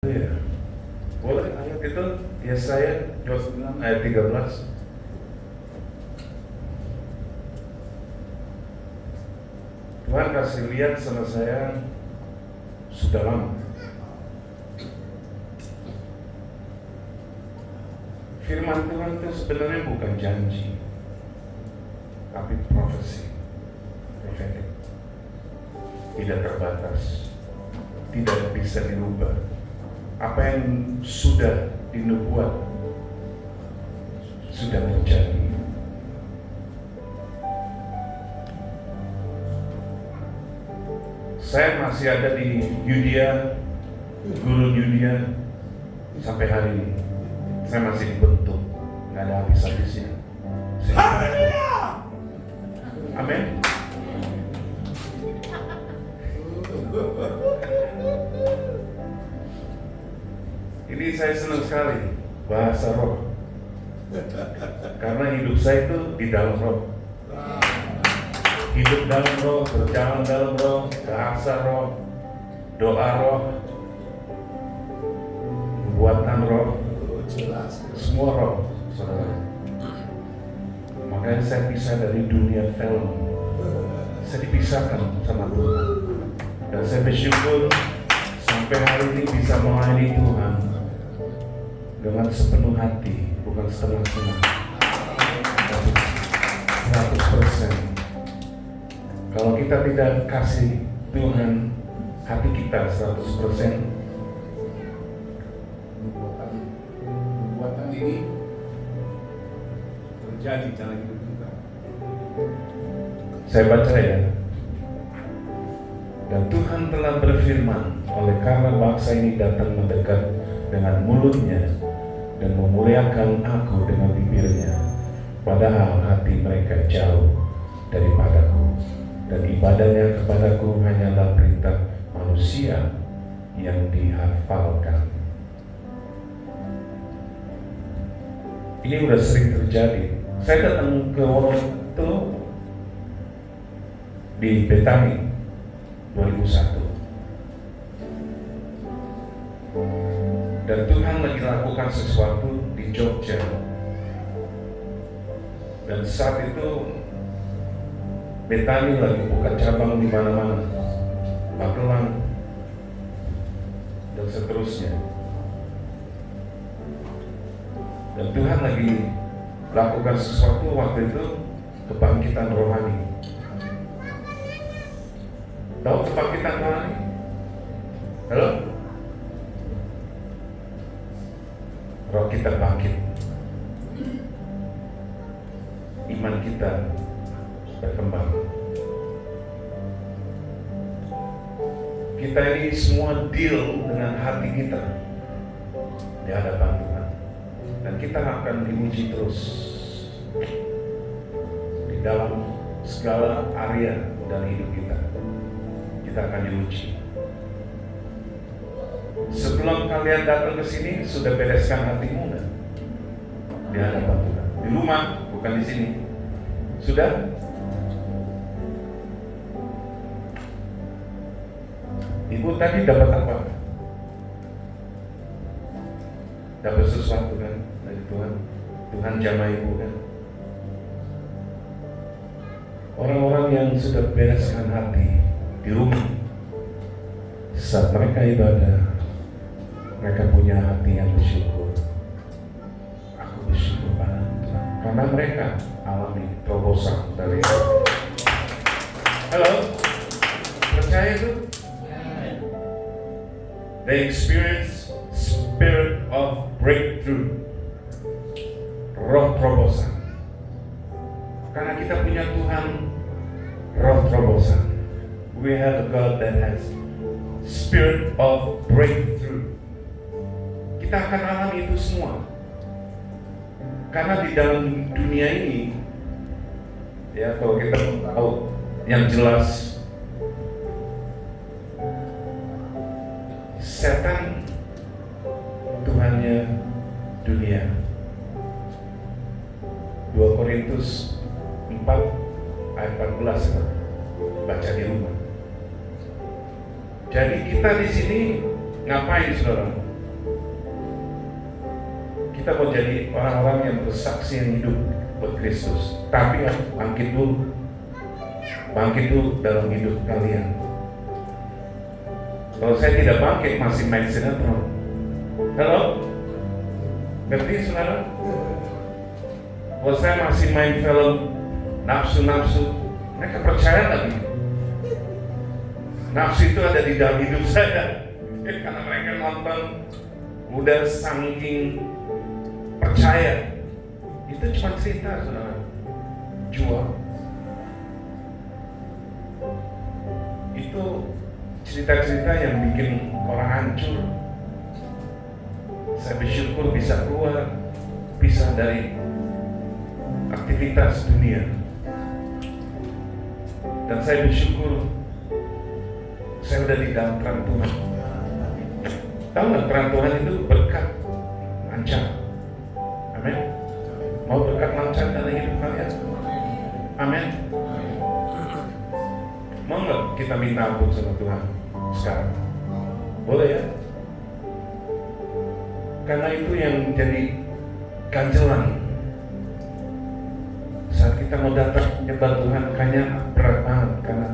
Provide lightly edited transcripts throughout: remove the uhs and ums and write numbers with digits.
Ya, boleh ayat itu Yesaya 29 ayat 13. Tuhan kasih lihat sama saya sudah lama. Firman Tuhan itu sebenarnya bukan janji, tapi profesi, prophetic. Tidak terbatas, tidak bisa dirubah. Apa yang sudah dinubuat sudah terjadi. Saya masih ada di Yudea, gurun Yudea sampai hari ini. Saya masih dibentuk, nggak ada habis-habisnya. Amin. Ini saya senang sekali bahasa roh, karena hidup saya itu di dalam roh. Hidup dalam roh, berjalan dalam roh, bahasa roh, doa roh, buatan roh, semua roh, saudara. Makanya saya pisah dari dunia film. Saya dipisahkan sama Tuhan, dan saya bersyukur sampai hari ini bisa melayani Tuhan dengan sepenuh hati, bukan setengah-setengah, tapi 100%. Kalau kita tidak kasih Tuhan hati kita 100%, nubuatan ini terjadi dalam hidup kita. saya baca ya. Dan Tuhan telah berfirman, oleh karena bangsa ini datang mendekat dengan mulutnya dan memuliakan aku dengan bibirnya, padahal hati mereka jauh daripadaku, dan ibadahnya kepadaku hanyalah perintah manusia yang dihafalkan. Ini udah sering terjadi. Saya datang ke orang itu di Betani 2001, dan Tuhan lagi lakukan sesuatu di Jogja. Dan saat itu Betani lagi buka cabang di mana-mana, Magelang dan seterusnya. Dan Tuhan lagi lakukan sesuatu waktu itu, kebangkitan rohani. Tahu kebangkitan rohani? Halo? Roh kita bangkit, iman kita berkembang. Kita ini semua deal dengan hati kita di hadapan Tuhan, dan kita akan diuji terus di dalam segala area dalam hidup kita. Kita akan diuji. Sebelum kalian datang ke sini, sudah bereskan hatimu enggak? Di hadapan Tuhan. Di rumah, bukan di sini. Sudah? Ibu tadi dapat apa? Dapat sesuatu kan dari Tuhan. Tuhan jamah ibu kan. Orang-orang yang sudah bereskan hati di rumah, saat mereka ibadah, mereka punya hati yang bersyukur. Aku bersyukur pada Tuhan, karena mereka alami terobosan dari Allah. Halo, percaya itu? They experience spirit of breakthrough, roh terobosan. Karena kita punya Tuhan roh terobosan. We have a God that has spirit of breakthrough. Kita akan alami itu semua. Karena di dalam dunia ini, ya kalau kita tahu yang jelas, setan Tuhannya dunia. 2 Korintus 4 ayat 14, baca di rumah. Jadi kita di sini ngapain, saudara? Kita mau jadi orang-orang yang bersaksi yang hidup buat Kristus. Tapi bangkit dulu. Bangkit dulu dalam hidup kalian. Kalau saya tidak bangkit, masih main sinetron. Halo? Ngerti saudara? Kalau saya masih main film nafsu-nafsu, mereka percaya lagi. Nafsu itu ada di dalam hidup saya. Karena mereka nonton, udah saking percaya. Itu cuma cerita, saudara. Jual. Itu cerita-cerita yang bikin orang hancur. Saya bersyukur bisa keluar, bisa dari aktivitas dunia. Dan saya bersyukur saya udah di dalam terang Tuhan. Tahu nggak, terang Tuhan itu berkat lancar. Amin. Mau berkat lancar dalam hidup kalian? Amin. Mau nggak kita minta ampun sama Tuhan sekarang? Boleh ya? Karena itu yang jadi ganjelan saat kita mau datang nyembah Tuhan, kayaknya berat banget karena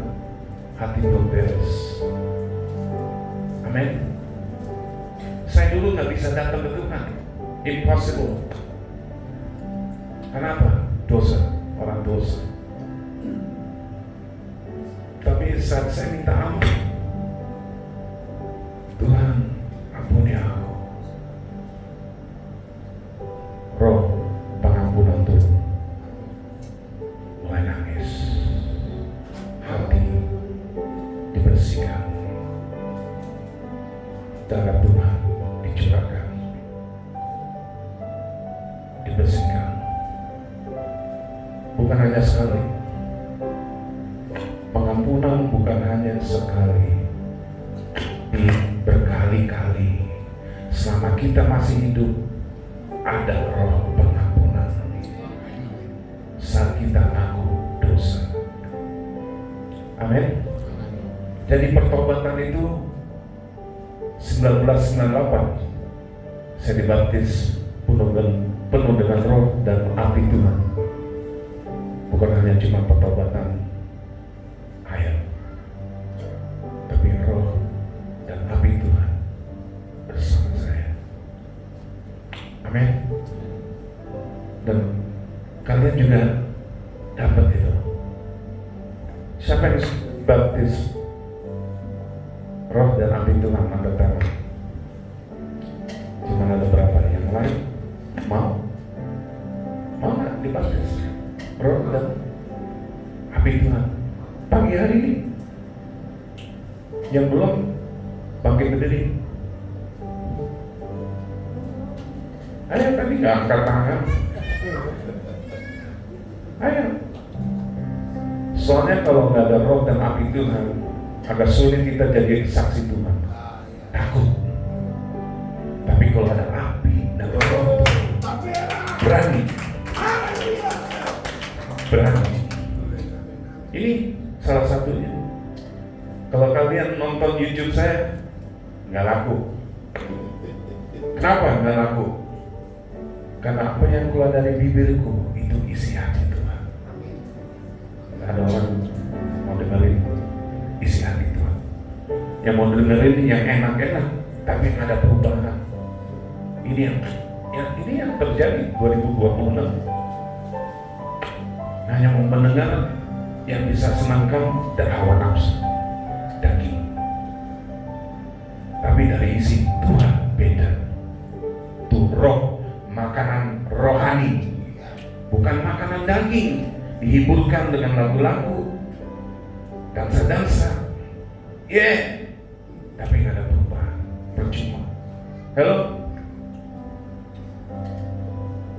hati belum beres. Amin. Saya dulu nggak bisa datang ke Tuhan, impossible. Kenapa? Dosa, orang dosa. Tapi saat saya minta ampun, Tuhan ampuni aku. Roh pengampunan turun, mulai nangis, hati dibersihkan, darah Tuhan dicurahkan, dibersihkan. Bukan hanya sekali, pengampunan bukan hanya sekali, berkali-kali. Selama kita masih hidup, ada roh pengampunan saat kita ngaku dosa. Amin. Jadi pertobatan itu 1998 saya dibaptis penuh dengan roh dan api Tuhan. Bukan hanya cuma pertobatan ayat, tapi roh dan api Tuhan bersama saya. Amin. Dan kalian juga dapat itu. Siapa yang baptis roh dan api Tuhan, angkat tangan. Cuma ada berapa? Yang lain mau? Mau nggak dibaptis roh dan api Tuhan pagi hari ini? Yang belum, bangkit berdiri. Ayo, tadi nggak angkat tangan. Ayo. Soalnya kalau nggak ada roh dan api Tuhan, agak sulit kita jadi saksi Tuhan. Takut. Tapi kalau ada api dan roh, berani. Berani. Ini salah satunya. Kalau kalian nonton YouTube saya, nggak laku. Kenapa nggak laku? Karena apa yang keluar dari bibirku itu isi hati Tuhan. Nggak ada orang mau dengerin isi hati Tuhan. Yang mau dengerin yang enak-enak, tapi nggak ada perubahan. Ini yang terjadi 2026. Hanya mau mendengar yang bisa senangkan dan hawa nafsu daging. Tapi dari isi Tuhan beda. Tuh roh, makanan rohani, bukan makanan daging. Dihiburkan dengan lagu-lagu, dansa-dansa, tapi nggak ada perubahan, percuma. Halo,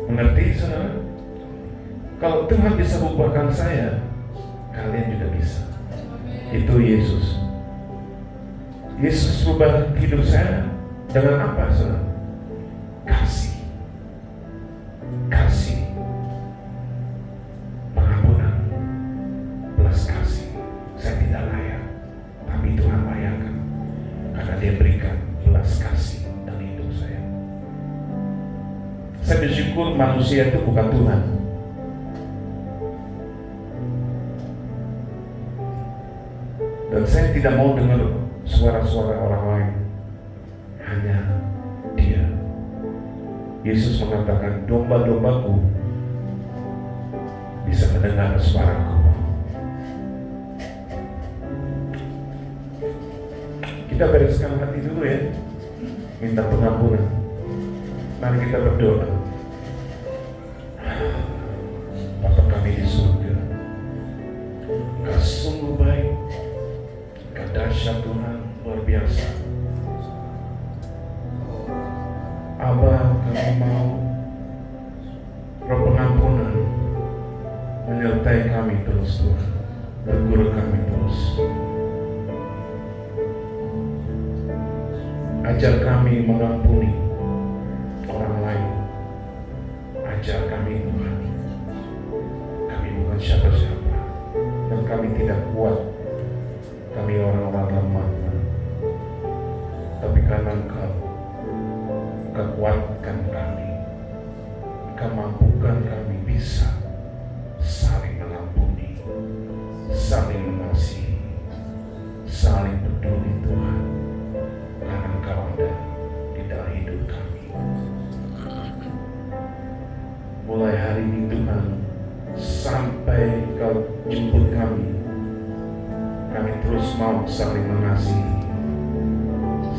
mengerti saudara? Kalau Tuhan bisa ubahkan saya, kalian juga bisa. Itu Yesus. Yesus ubah hidup saya dengan apa, saudara? Kasih. Kasih. Pengampunan. Belas kasih. Saya tidak layak, tapi Tuhan layakkan. Karena Dia berikan belas kasih dalam hidup saya. Saya bersyukur manusia itu bukan Tuhan. Dan saya tidak mau dengar suara-suara orang lain, hanya Dia. Yesus mengatakan, domba-dombaku bisa mendengar suaraku. Kita bereskan hati dulu ya, minta pengampunan. Mari kita berdoa. Bapa kami di surga, Engkau sungguh baik, Engkau dahsyat Tuhan, luar biasa. Abah, kami mau Roh pengampunan menyertai kami terus Tuhan, berguru kami terus. Ajar kami mengampuni orang lain. Ajar kami Tuhan. Kami bukan siapa-siapa, dan kami tidak kuat. Kami orang-orang lemah, tapi karena Engkau kuatkan kami. Engkau mampukan kami bisa saling mengampuni, saling mengasihi, saling peduli Tuhan, karena Engkau ada di dalam hidup kami. Mulai hari ini Tuhan, sampai Engkau jemput kami terus mau saling mengasihi,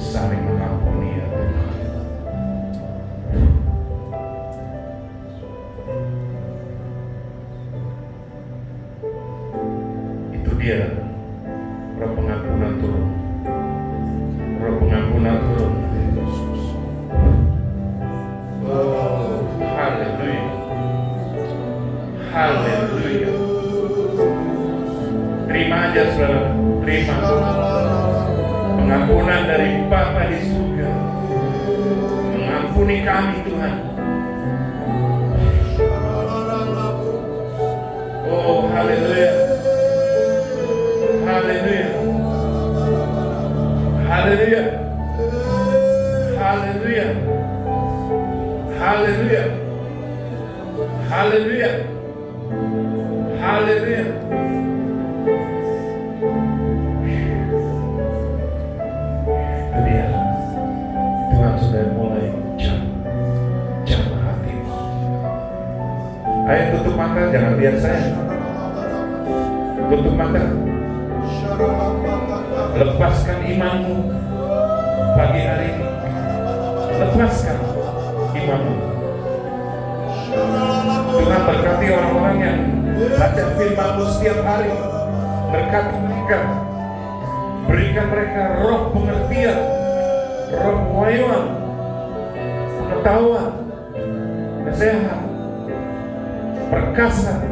saling mengampuni ya Tuhan. Itu dia, Roh pengampunan turun. Roh pengampunan turun. Oh, haleluya. Haleluya. Terima aja saudara, terima pengampunan dari Bapa di surga. Mengampuni kami Tuhan. Oh, haleluya. Haleluya. Haleluya. Haleluya. Haleluya. Haleluya. Haleluya. Itu dia. Tuhan sudah mulai jamah hatimu. Ayo tutup mata, jangan lihat saya. Tutup mata. Lepaskan imanmu pagi hari ini. Lepaskan imanmu. Tuhan berkati orang-orang yang baca firman-Mu setiap hari. Berkati mereka. Berikan mereka roh pengertian, roh pewahyuan, pengetahuan, nasihat, perkasa,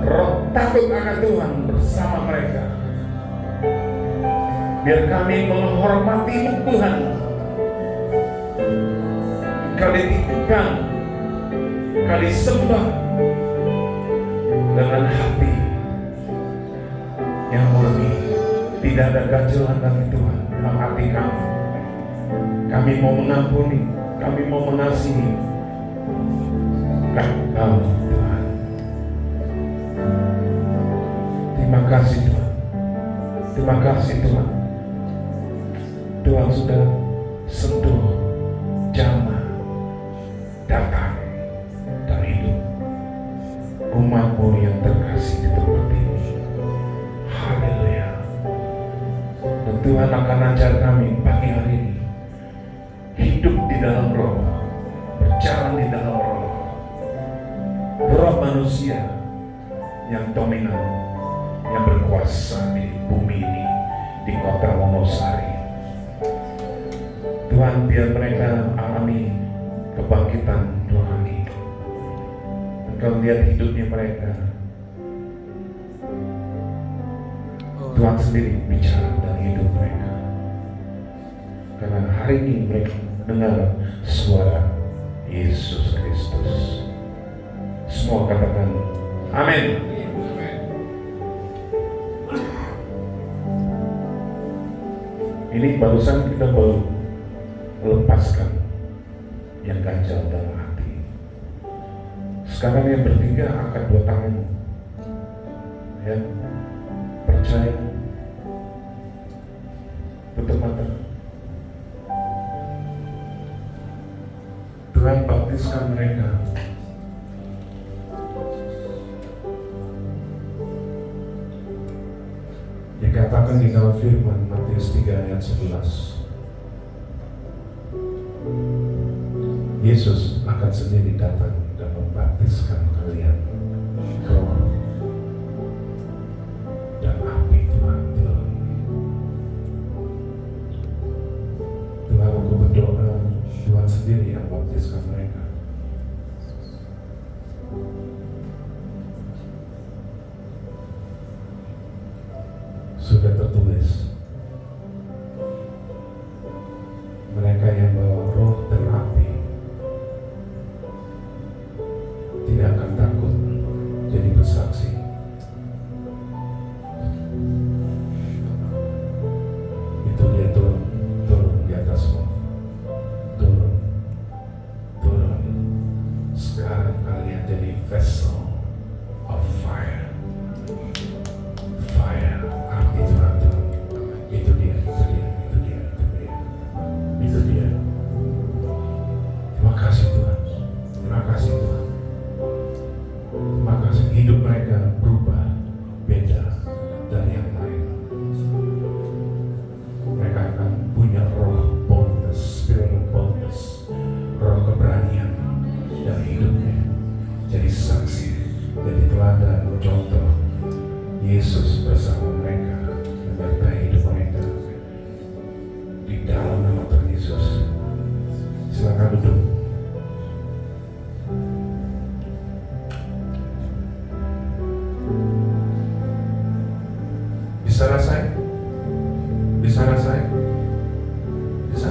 roh takut akan Tuhan bersama mereka. Biar kami menghormati Tuhan. Engkau ditinggikan, Engkau disembah dengan hati yang murni. Tidak ada kehancuran dari Tuhan dalam hati kami. Kami mau mengampuni, kami mau mengasihi. Kau Tuhan. Terima kasih Tuhan. Terima kasih Tuhan. Tuhan sudah sentuh jamah datang dan hidup umat-Mu yang terkasih di tempat ini. Haleluya. Dan Tuhan akan ajar kami pagi hari ini hidup di dalam roh, berjalan di dalam roh. Roh manusia yang dominan, yang berkuasa di bumi ini, di kota Wonosari. Tuhan, biar mereka alami kebangkitan rohani. Engkau lihat hidupnya mereka. Tuhan sendiri bicara dalam hidup mereka. Karena hari ini mereka mendengar suara Yesus Kristus. Semua katakan amin. Ini barusan kita baru melepaskan yang ganjal dalam hati. Sekarang yang bertiga angkat dua tanganmu, ya, percaya, tutup mata. Tuhan baptiskan mereka. Dikatakan di dalam firman Matius 3 ayat 11, Yesus akan sendiri datang dan membaptiskan kalian roh dan api Tuhan turun. Tuhan, aku berdoa Tuhan sendiri yang baptiskan mereka. Sudah tertulis, mereka yang bawa roh dan api tidak akan takut jadi bersaksi. Itu dia turun di atasmu, turun. Sekarang kalian jadi vessel of fire. Api Tuhan turun. Itu dia. Terima kasih Tuhan. Terima kasih, hidup mereka berubah, beda dari yang lain. Mereka akan punya roh boldness, spiritual boldness, roh keberanian dari hidupnya. Jadi saksi, jadi teladan, contoh Yesus bersama mereka, menyertai hidup mereka. Di dalam nama Tuhan Yesus, silakan duduk. Bisa rasain? Bisa?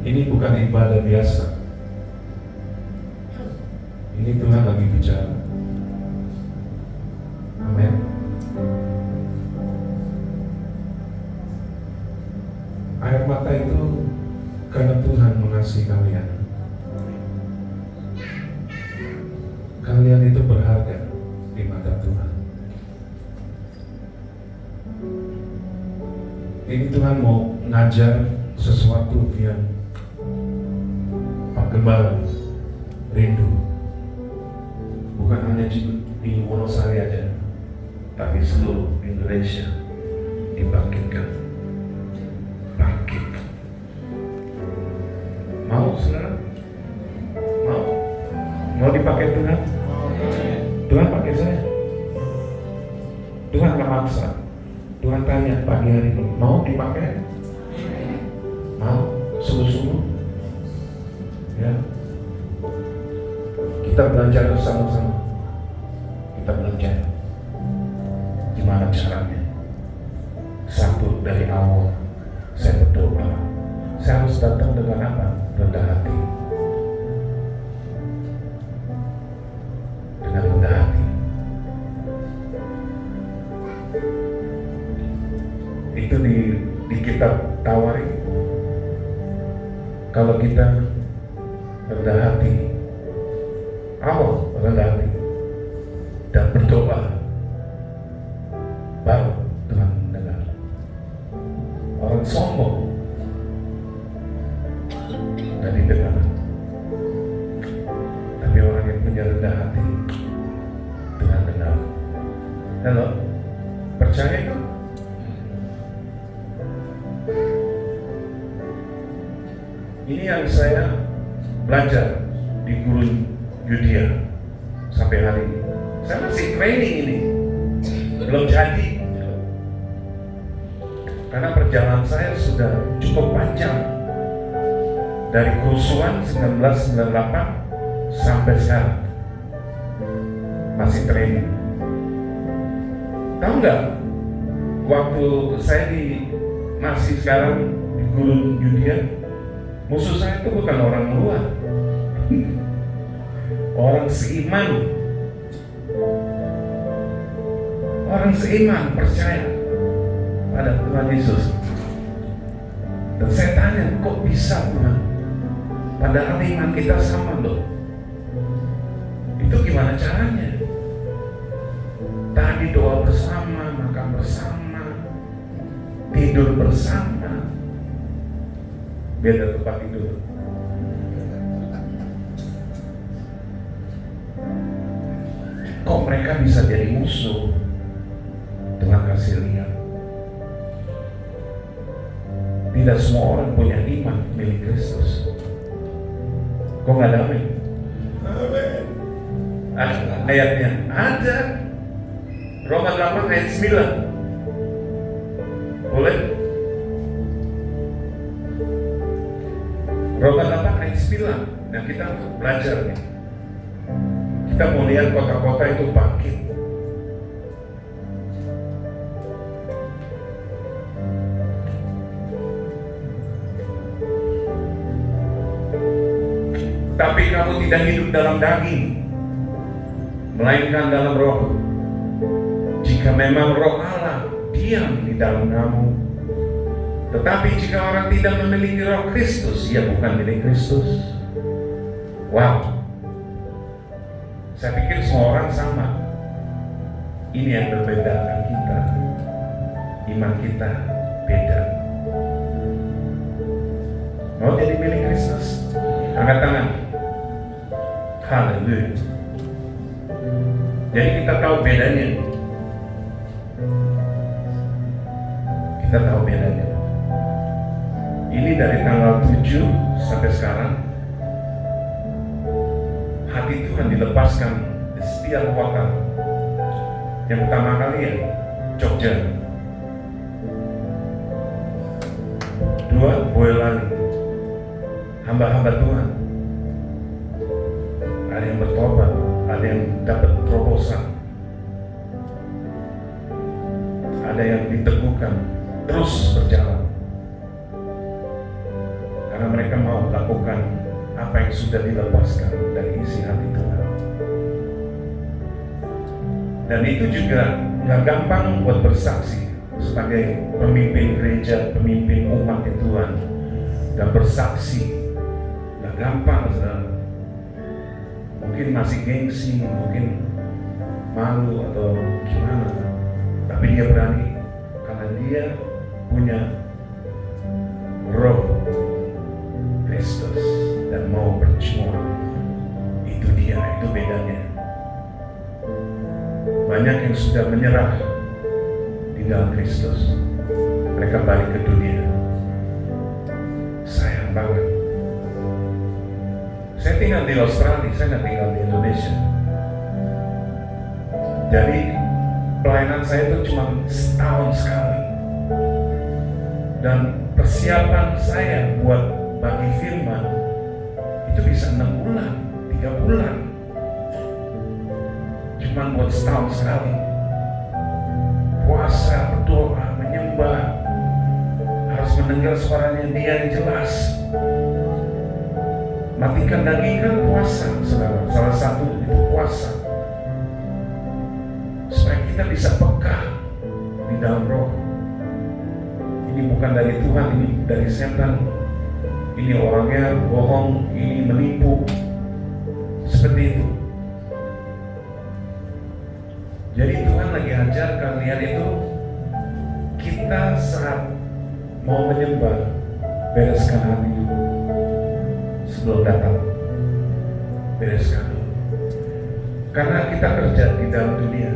Ini bukan ibadah biasa. Ini Tuhan lagi bicara. Amin. Air mata itu karena Tuhan mengasihi kalian. Kalian itu berharga di mata Tuhan. Ini Tuhan mau ngajar sesuatu yang Pak Gembala rindu. Bukan hanya di Wonosari aja, tapi seluruh Indonesia dibangkitkan. Bangkit. Mau saudara? Mau dipakai Tuhan? Tuhan pakai saya. Tuhan nggak maksa. Tuhan tanya pagi hari ini, mau dipakai? Mau? Sungguh-sungguh? Ya. Kita belajar bersama-sama. Kita belajar gimana caranya. Satu, dari awal saya berdoa, saya harus datang dengan apa? Rendah hati. Dengan rendah hati. Itu di kitab Tawarik. Kalau kita rendah hati, awal rendah hati dan berdoa, baru Tuhan mendengar. Orang sombong dan didengar, tapi orang yang punya rendah hati Tuhan dengar. Halo, percaya itu? Ini yang saya belajar di Gurun Yudea sampai hari ini. Saya masih training ini, belum jadi. Karena perjalanan saya sudah cukup panjang, dari kerusuhan 1998 sampai sekarang masih training. Tahu nggak? Waktu saya masih sekarang di Gurun Yudea, musuh saya itu bukan orang luar, orang seiman, percaya ada Tuhan Yesus. Dan saya tanya, kok bisa Tuhan? Padahal iman kita sama loh. Itu gimana caranya? Tadi doa bersama, makan bersama, tidur bersama. Beda tempat tidur. Kok mereka bisa jadi musuh? Tuhan kasih lihat. Tidak semua orang punya iman milik Kristus. Kok nggak damai? Ayatnya ada. Roma 8 ayat 9. Boleh? Roma 8 ayat 9. Nah, kita belajar nih. Kita mau lihat kota-kota itu bangkit. Tapi kamu tidak hidup dalam daging, melainkan dalam roh. Jika memang roh Allah diam di dalam kamu. Tetapi jika orang tidak memiliki roh Kristus, ia bukan milik Kristus. Wow. Saya pikir semua orang sama. Ini yang membedakan kita. Iman kita beda. Mau jadi milik Kristus? Angkat tangan. Haleluya. Jadi kita tahu bedanya. Kita tahu bedanya. Ini dari tanggal 7 sampai sekarang. Hati Tuhan dilepaskan di setiap kota. Yang pertama kali ya Jogja, 2 Boyolali, hamba-hamba Tuhan. Ada yang bertobat, ada yang dapat terobosan, ada yang diteguhkan terus berjalan karena mereka mau melakukan apa yang sudah dilepaskan dari isi hati Tuhan. Dan itu juga nggak gampang buat bersaksi sebagai pemimpin gereja, pemimpin umat Tuhan, dan bersaksi nggak gampang, saudara. Mungkin masih gengsi, mungkin malu atau gimana, tapi dia berani karena dia punya roh Kristus dan mau berjuang. Itu dia, itu bedanya. Banyak yang sudah menyerah di dalam Kristus, mereka balik ke dunia. Sayang banget. Saya tinggal di Australia, saya nggak tinggal di Indonesia. Jadi pelayanan saya itu cuma setahun sekali. Dan persiapan saya buat bagi firman itu bisa 6 bulan, 3 bulan. Cuma buat setahun sekali. Puasa, berdoa, menyembah, harus mendengar suaranya dia yang jelas. Matikan daging kan puasa, saudara. Salah satu itu puasa. Supaya kita bisa peka di dalam roh. Ini bukan dari Tuhan, ini dari setan. Ini orangnya bohong, ini menipu. Seperti itu. Jadi Tuhan lagi ajar kalian itu, kita saat mau menyembah, bereskan hati dulu sebelum datang. Bereskan dulu. Karena kita kerja di dalam dunia,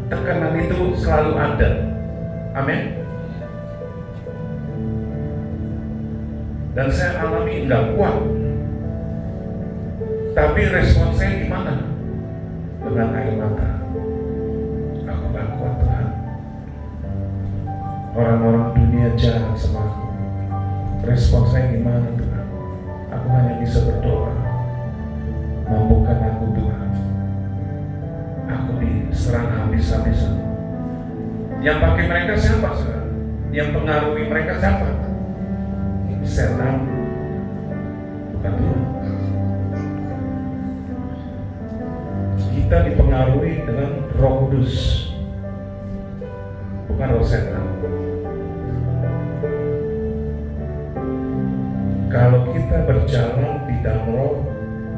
tekanan itu selalu ada. Amin. Dan saya alami nggak kuat. Tapi respon saya gimana? Dengan air mata. Aku nggak kuat, Tuhan. Orang-orang dunia jahat sama aku. Respon saya gimana, Tuhan? Aku hanya bisa berdoa. Mampukan aku, Tuhan. Aku diserang habis-habisan. Yang pakai mereka siapa, saudara? Yang pengaruhi mereka siapa? Setan, bukan Tuhan. Kita dipengaruhi dengan Roh Kudus, bukan roh setan.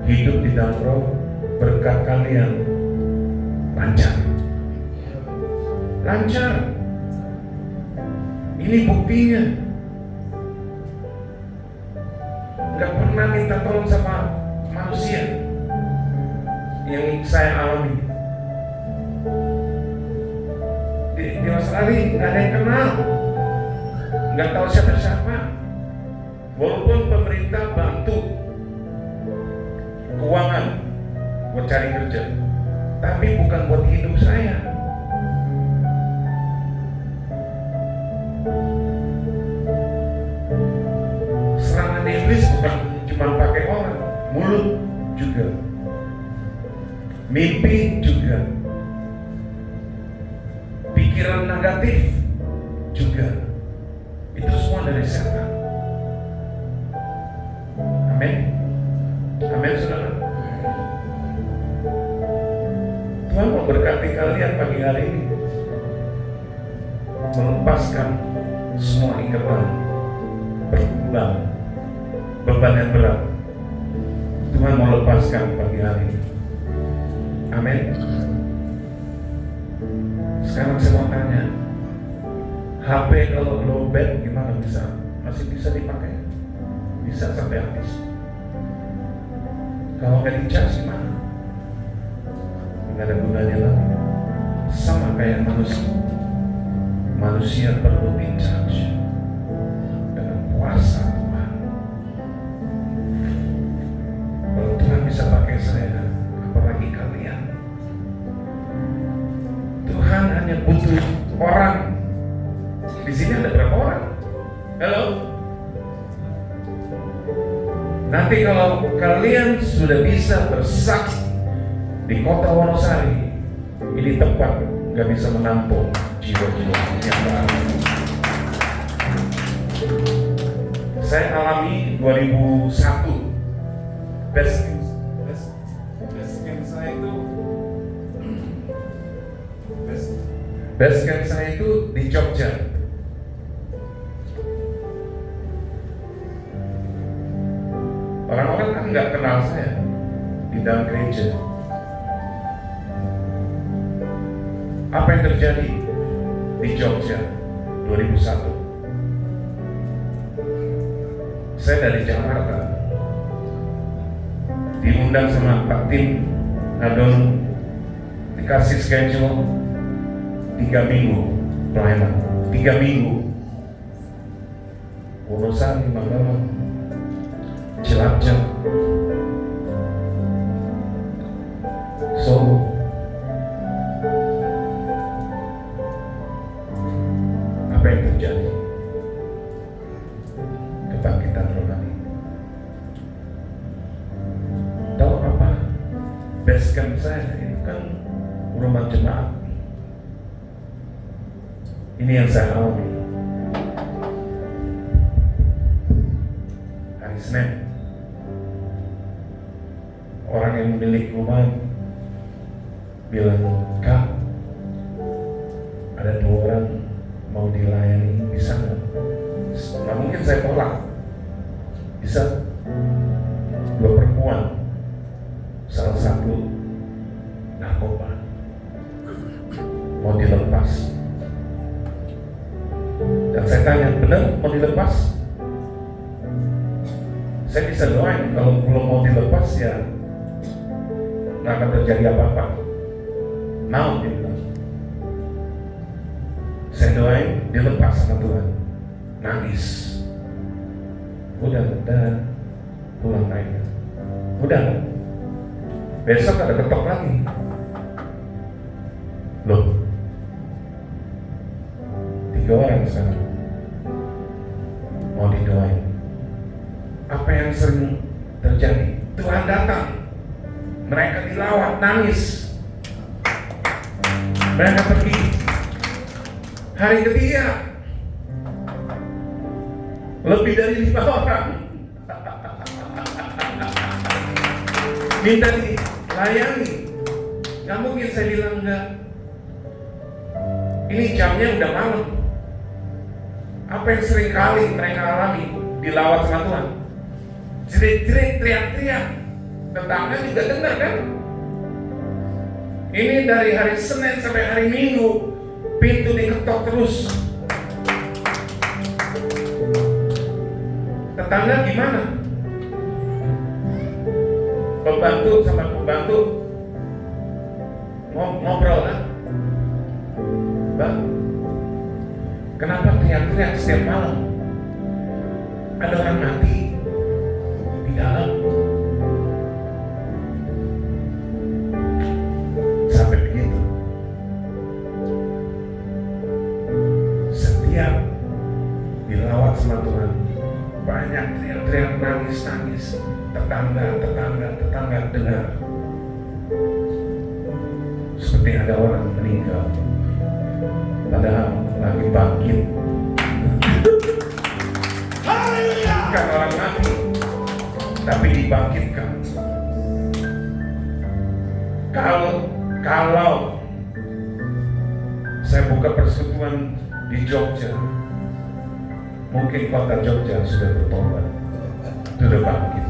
hidup di dalam roh, berkat kalian lancar. Lancar. Ini buktinya. Gak pernah minta tolong sama manusia yang saya alami. Di Australia nggak ada yang kenal, nggak tahu siapa-siapa. Walaupun pemerintah bantu keuangan buat cari kerja, tapi bukan buat hidup saya. Serangan iblis bukan cuma pakai orang, mulut juga, mimpi juga, pikiran negatif juga. Itu semua dari setan. Amin. Amin, saudara. Tuhan mau berkati kalian pagi hari ini, melepaskan semua ikatan pergumulan, beban yang berat. Tuhan mau lepaskan pagi hari ini. Amin. Sekarang saya mau tanya, HP kalau lowbat gimana masih bisa dipakai? Bisa sampai habis. Kalau nggak dicas gimana? Nggak ada gunanya lagi. Sama kayak manusia. Manusia perlu di-charge dengan kuasa Tuhan. Kalau Tuhan bisa pakai saya, apalagi kalian. Tuhan hanya butuh orang. Di sini ada berapa orang? Halo? Nanti kalau kalian sudah bisa bersaksi di kota Wonosari, ini tempat nggak bisa menampung jiwa-jiwa yang baru. Saya alami 2001. Best camp saya itu di Jogja. Orang-orang kan nggak kenal saya di dalam gereja. Apa yang terjadi di Jogja 2001? Saya dari Jakarta, diundang sama Pak Tim Adon, dikasih schedule 3 minggu pelayanan, 3 minggu. Wonosari, Magelang, Cilacap, Solo. Apa yang terjadi? Kebangkitan rohani. Tahu apa? Base camp saya itu kan rumah jemaat. Ini yang saya alami. Hari Senin, orang yang milik rumah bilang, "Kak, ada 2 orang mau dilayani, bisa nggak?" Nggak mungkin saya tolak. Bisa. 2 perempuan, salah satu narkoba, mau dilepas. Dan saya tanya, benar mau dilepas? Saya bisa doain, kalau belum mau dilepas ya nggak akan terjadi apa-apa. Mau dia bilang. Saya doain dilepas sama Tuhan. Nangis. Udah pulang aja. Udah. Besok ada ketok lagi. Loh, 3 orang sekarang mau didoain. Apa yang sering terjadi? Tuhan datang, mereka dilawat, nangis. Mereka pergi. Hari ketiga, lebih dari 5 orang minta dilayani. Nggak mungkin saya bilang enggak. Ini jamnya udah malam. Apa yang sering kali mereka alami, dilawat sama Tuhan? Jerit-jerit, teriak-teriak, tetangga juga dengar kan? Ini dari hari Senin sampai hari Minggu, pintu diketok terus. Tetangga gimana? Pembantu sama pembantu ngobrol kan? Bang, kenapa teriak-teriak setiap malam? Ada orang mati di dalam. Sampai begitu. Setiap dirawat sama Tuhan, banyak teriak-teriak, nangis-nangis. Tetangga dengar. Seperti ada orang meninggal, padahal lagi bangkit. Bukan orang mati, tapi dibangkitkan. Kalau saya buka persekutuan di Jogja, mungkin kota Jogja sudah bertobat, sudah bangkit.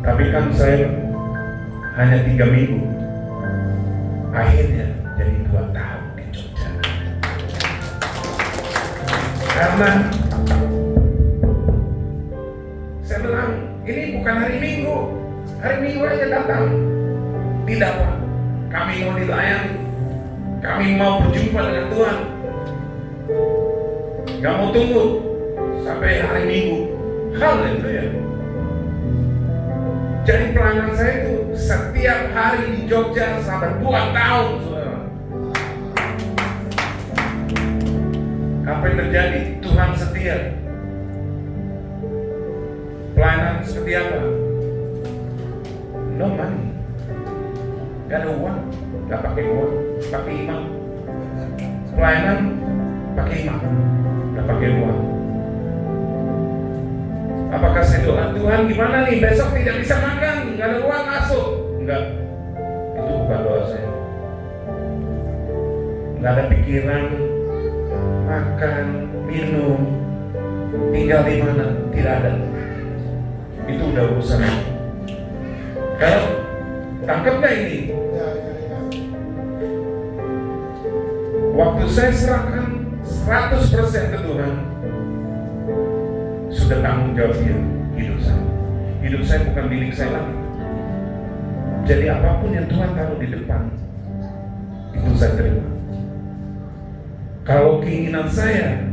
Tapi kan saya hanya 3 minggu, akhirnya jadi 2 tahun di Jogja. Karena saya bilang, ini bukan hari Minggu. Hari Minggu aja datang. Tidak Pak, kami mau dilayani. Kami mau berjumpa dengan Tuhan. Gak mau tunggu sampai hari Minggu. Haleluya. Jadi pelayanan saya itu setiap hari di Jogja sampai 2 tahun, saudara. Apa yang terjadi? Tuhan setia. Pelayanan seperti apa? No money. Gak ada uang. Gak pakai uang. Pakai iman. Pelayanan pakai iman. Gak pakai uang. Apakah saya doa, Tuhan gimana nih, besok tidak bisa makan, gak ada uang masuk? Enggak. Itu bukan doa saya. Gak ada pikiran makan, minum, tinggal di mana, tidak ada. Itu udah urusan. Kalau tangkap gak ini? Waktu saya serahkan 100% ke Tuhan, sudah tanggung jawab dia hidup saya. Hidup saya bukan milik saya lagi. Jadi apapun yang Tuhan taruh di depan, itu saya terima. Kalau keinginan saya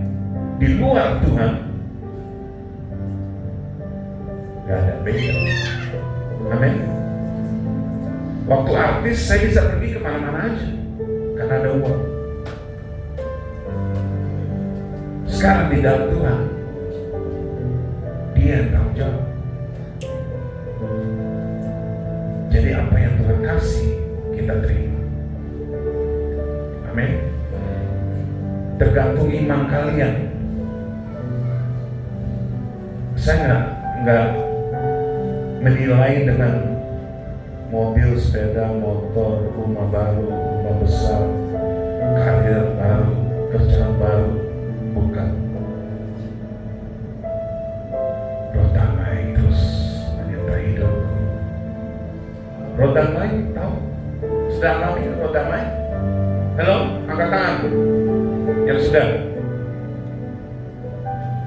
di luar Tuhan, gak ada beda. Amin. Waktu artis saya bisa pergi kemana-mana aja karena ada uang. Sekarang di dalam Tuhan, Dia yang tanggung jawab. Jadi apa yang Tuhan kasih, kita terima. Amin. Tergantung iman kalian. Saya nggak menilai dengan mobil, sepeda, motor, rumah baru, rumah besar, karir baru, kerjaan baru. Bukan. Roh damai terus menyertai hidupku. Roh damai, tahu? Sudah alami roh damai? Halo, angkat tangan. Yang sudah.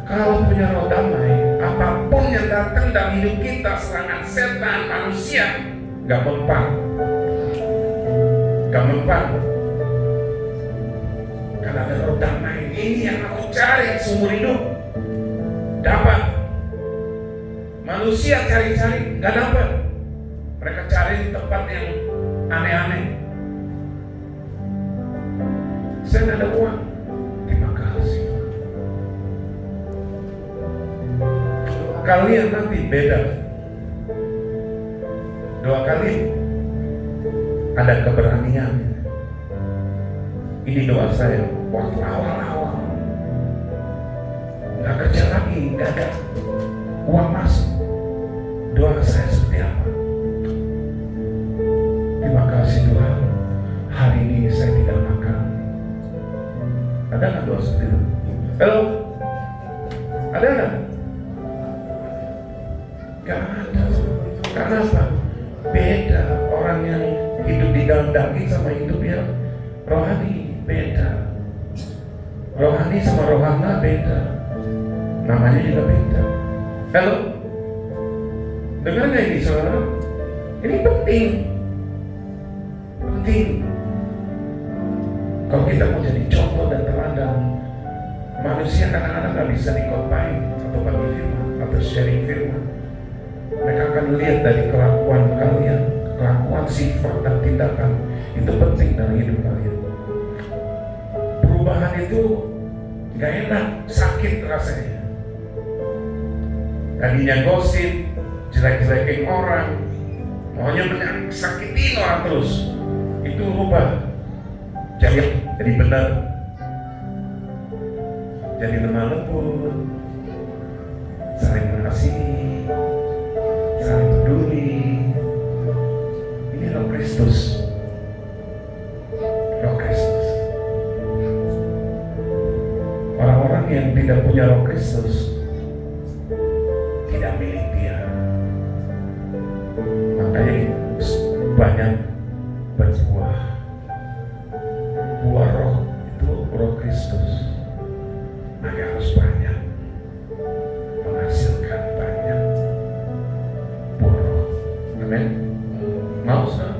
Kalau punya roh damai, apapun yang datang dalam hidup kita, serangan setan, manusia, gak mempan. Gak mempan. Karena ada roh damai. Ini yang aku cari seumur hidup. Dapat. Manusia cari-cari, gak dapat. Mereka cari di tempat yang aneh-aneh. Saya gak ada uang. Terima kasih. Kalian nanti beda. Doa kali ada keberanian. Ini doa saya waktu awal-awal. Gak kerja lagi, gak ada uang masuk. Doa saya seperti apa? Terima kasih Tuhan, hari ini saya tidak makan. Ada nggak doa seperti itu? Halo? Ada nggak? Gak ada. Karena Karena apa? Beda orang yang hidup di dalam daging sama hidup yang rohani, beda. Rohani sama rohana beda, namanya juga beda. Halo? Dengar gak ini saudara? Ini penting. Kalau kita mau jadi contoh dan teladan, manusia kadang-kadang gak bisa dikompain atau bagi firman atau sharing firman. Mereka akan lihat dari kelakuan kalian, kelakuan, sifat dan tindakan. Itu penting dalam hidup kalian. Perubahan itu gak enak, sakit rasanya. Tadinya gosip, jelek-jelekin orang, maunya sakitin orang terus. Itu rubah jadi benar, jadi lemah lembut, saling mengasihi, saling peduli. Ini Roh Kristus. Roh Kristus. Orang-orang yang tidak punya Roh Kristus tidak milik Dia. Makanya banyak berbuah. Buah roh itu Roh Kristus. Maka harus banyak, menghasilkan banyak buah roh. Amin. Mau sah?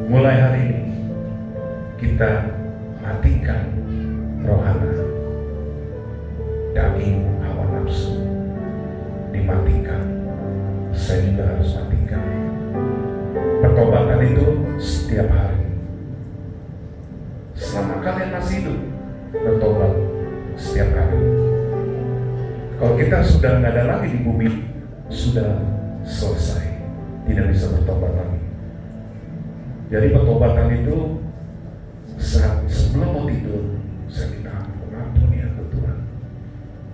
Mulai hari ini kita matikan rohana, daging hawa nafsu dimatikan. Saya juga harus matikan. Pertobatan itu setiap hari. Selama kalian masih hidup, bertobat setiap hari. Kalau kita sudah nggak ada lagi di bumi, sudah selesai, tidak bisa bertobat lagi. Jadi pertobatan itu saat sebelum mau tidur, saya minta ampun ya Tuhan.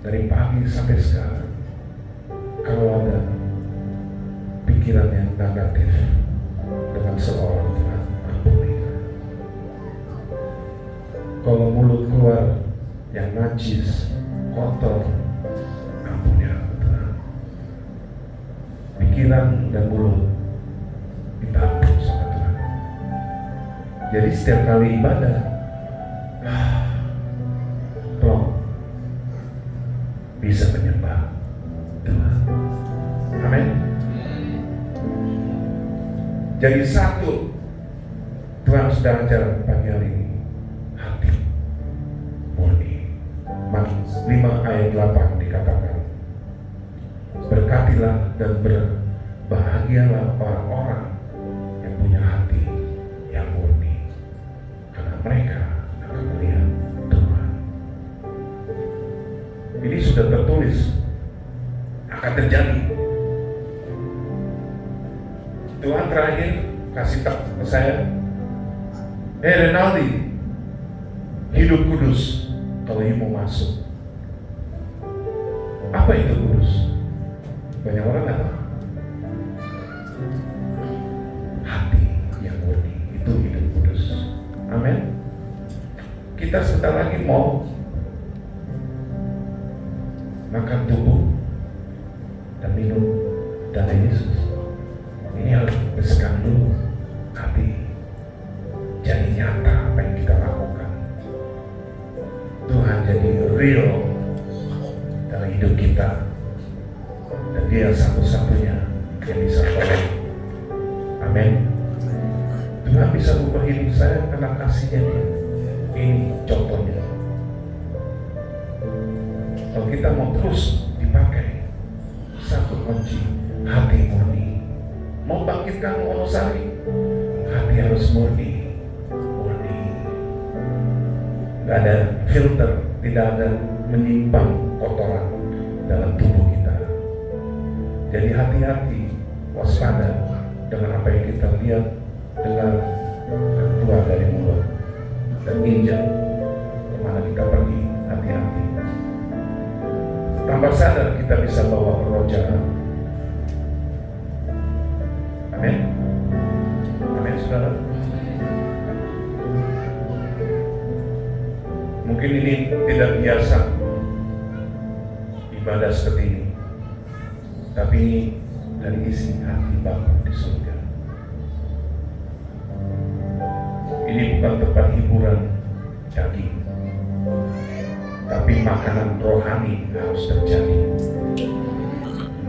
Dari pagi sampai sekarang, kalau ada pikiran yang negatif dengan seorang, Tuhan ampuni. Kalau mulut keluar yang najis, kotor, ampuni aku Tuhan. Pikiran dan mulut minta ampun sama Tuhan. Jadi setiap kali ibadah, tolong bisa menyembah Tuhan. Amin. Jadi satu, Tuhan sudah ajar pagi hari ini, hati murni. 5 ayat 8 dikatakan, berkatilah dan berbahagialah orang-orang yang punya hati yang murni, karena mereka akan melihat Tuhan. Ini sudah tertulis, akan terjadi. Tuhan terakhir kasih tahu ke saya, Renaldi, hidup kudus kalau you mau masuk. Apa itu kudus? Banyak orang nggak tahu. Hati yang murni itu hidup kudus. Amin. Kita sebentar lagi mau makan tubuh dan minum darah Yesus. Ini harus bersihkan dulu hati. Jadi nyata apa yang kita lakukan. Tuhan jadi real dalam hidup kita. Dan Dia satu-satunya yang bisa tolong. Amin. Tuhan bisa ubah hidup saya karena kasihnya Dia. Ini contohnya. Kalau kita mau terus dipakai, satu kunci, hati murni. Mau bangkitkan Wonosari, hati harus murni. Gak ada filter, tidak ada menyimpang kotoran dalam tubuh kita. Jadi hati-hati, waspada dengan apa yang kita lihat, dengar, dan keluar dari mulut dan injak kemana kita pergi. Hati-hati. Tanpa sadar kita bisa bawa roh jahat. Amin. Amin, saudara. Mungkin ini tidak biasa ibadah seperti ini. tapi ini dari isi hati Bapa di surga. Ini bukan tempat hiburan daging, tapi makanan rohani harus terjadi.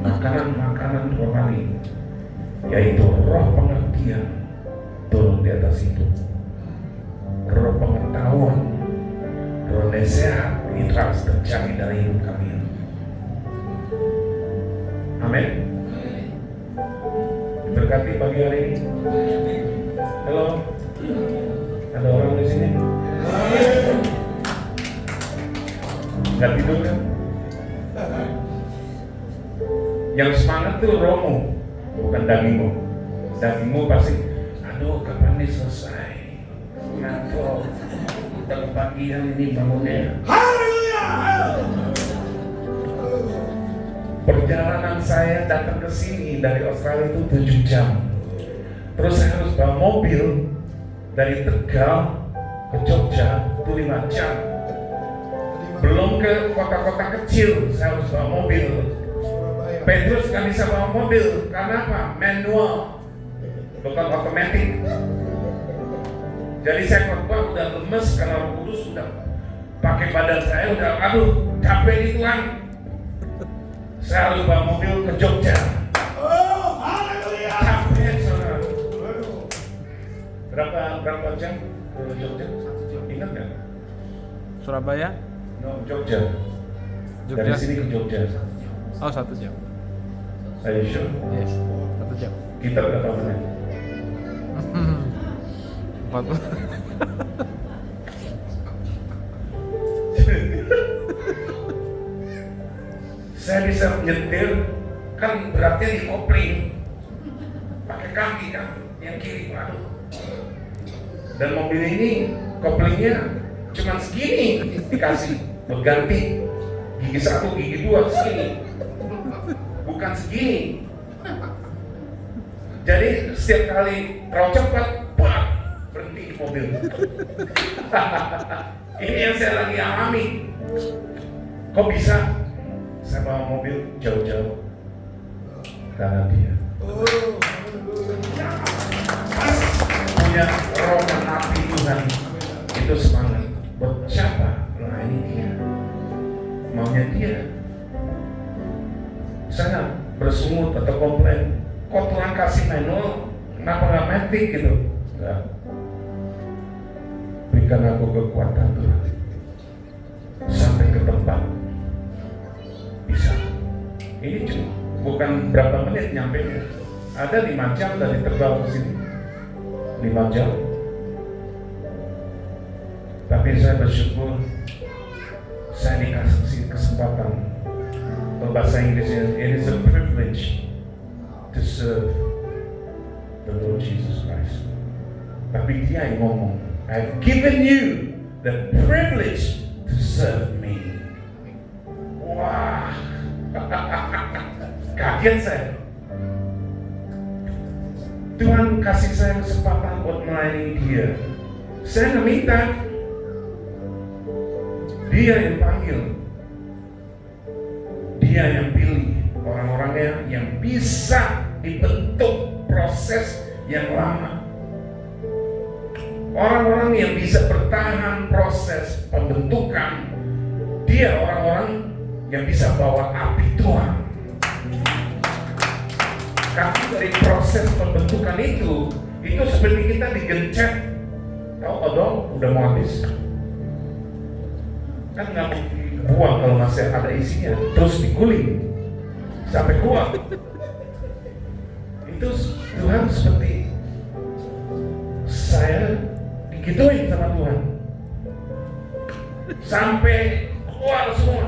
Makanan rohani, yaitu roh pengertian turun di atas hidup, roh pengetahuan, roh nasihat itu harus terjadi dari hidup kalian. Amin. Diberkati pagi hari ini. Halo, ada orang di sini? Nggak tidur kan? Yang semangat tuh rohmu, bukan dagingmu. Dagingmu pasti, aduh kapan nih selesai? Ngantuk. Udah kepagian ini bangunnya. Perjalanan saya datang ke sini dari Australia itu 7 jam. Terus saya harus bawa mobil dari Tegal ke Jogja itu 5 jam. Belum ke kota-kota kecil, saya harus bawa mobil. Petrus nggak bisa bawa mobil, karena apa? Manual, bukan otomatis. Jadi saya khotbah udah lemes karena Roh Kudus sudah pakai badan saya, udah aduh capek nih Tuhan. Saya harus bawa mobil ke Jogja. Oh, haleluya. Capek saudara. Berapa jam ke Jogja? Ingat nggak? Surabaya? No, Jogja. Dari sini ke Jogja. Oh, 1 jam. Are you sure? Yes, 1 jam. Kita berapa menit? 4. Saya bisa nyetir, kan beratnya di kopling, pakai kaki kan, yang kiri waduh. Dan mobil ini koplingnya cuma segini dikasih, berganti gigi 1, gigi 2 segini, bukan segini. Jadi setiap kali terlalu cepat, berhenti mobil. Ini yang saya lagi alami. Kok bisa? Saya bawa mobil jauh-jauh karena dia punya roh dan api Tuhan. Itu semangat buat siapa? Melayani dia, maunya dia. Saya bersungut atau komplain, kok Tuhan kasih manual, kenapa nggak matic gitu? Enggak. Berikan aku kekuatan Tuhan sampai ke tempat bisa. Ini cuma bukan berapa menit nyampe nya. Ada 5 jam dari Tegal ke sini, 5 jam. Tapi saya bersyukur saya dikasih kesempatan. Bahasa Inggrisnya, it is a privilege to serve the Lord Jesus Christ. Tapi dia yang ngomong, I've given you the privilege to serve me. Wah, kaget saya. Tuhan kasih saya kesempatan buat melayani dia. Saya nggak minta, dia yang panggil, dia yang pilih orang-orangnya yang bisa dibentuk proses yang lama. Orang-orang yang bisa bertahan proses pembentukan, dia orang-orang yang bisa bawa api Tuhan. Karena dari proses pembentukan itu seperti kita digencet. Tahu odol udah mau habis, kan nggak mau dibuang kalau masih ada isinya, terus diguling sampai keluar. Itu Tuhan seperti saya digituin sama Tuhan sampai keluar semua.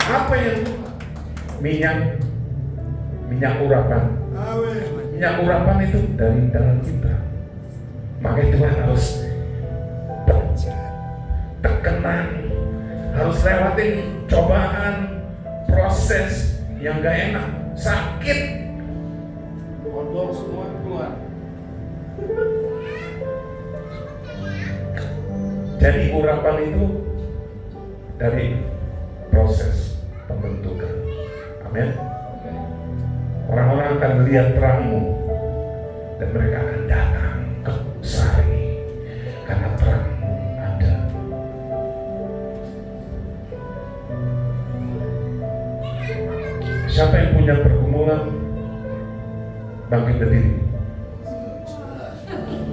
Apa yang minyak urapan. Minyak urapan itu dari dalam kita. Makanya Tuhan harus tekenan, harus lewatin cobaan, proses yang gak enak, sakit, odol semua keluar. Jadi urapan itu dari proses pembentukan. Amin. Orang-orang akan melihat terangmu dan mereka akan datang ke Sari karena terangmu ada. Siapa yang punya pergumulan, bangkit berdiri.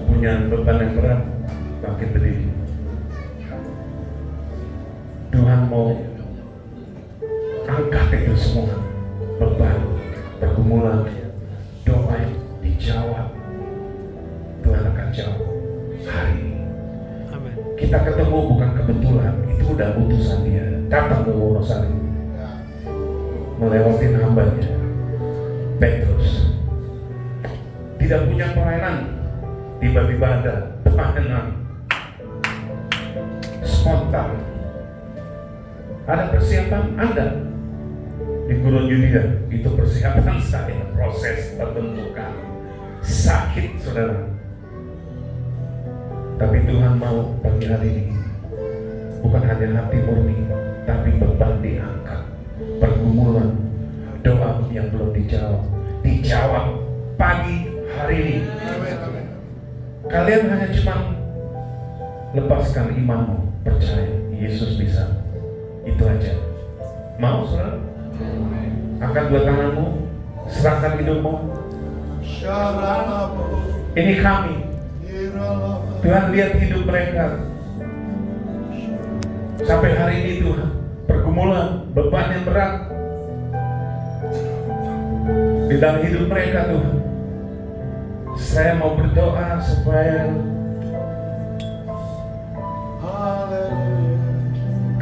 Punya beban yang berat, bangkit berdiri. Tuhan mau angkat itu semua beban, pergumulan, doa yang dijawab. Tuhan akan jawab hari ini. Amin. Kita ketemu bukan kebetulan, itu udah utusan Dia datang ke Wonosari melewati hambanya Petrus. Tidak punya pelayanan, tiba-tiba ada pelayanan spontan. Ada persiapan Anda di Gurun Yudea, itu persiapan saya, proses pembentukan. Sakit saudara, tapi Tuhan mau pagi hari ini bukan hanya hati murni, tapi beban diangkat, pergumulan, doa yang belum dijawab pagi hari ini. Kalian hanya cuma lepaskan imanmu, percaya Yesus bisa. Itu aja. Mau saudara? Angkat dua tanganmu, serahkan hidupmu. Ini kami. Tuhan lihat hidup mereka. Sampai hari ini Tuhan, pergumulan, beban yang berat di dalam hidup mereka Tuhan. Saya mau berdoa supaya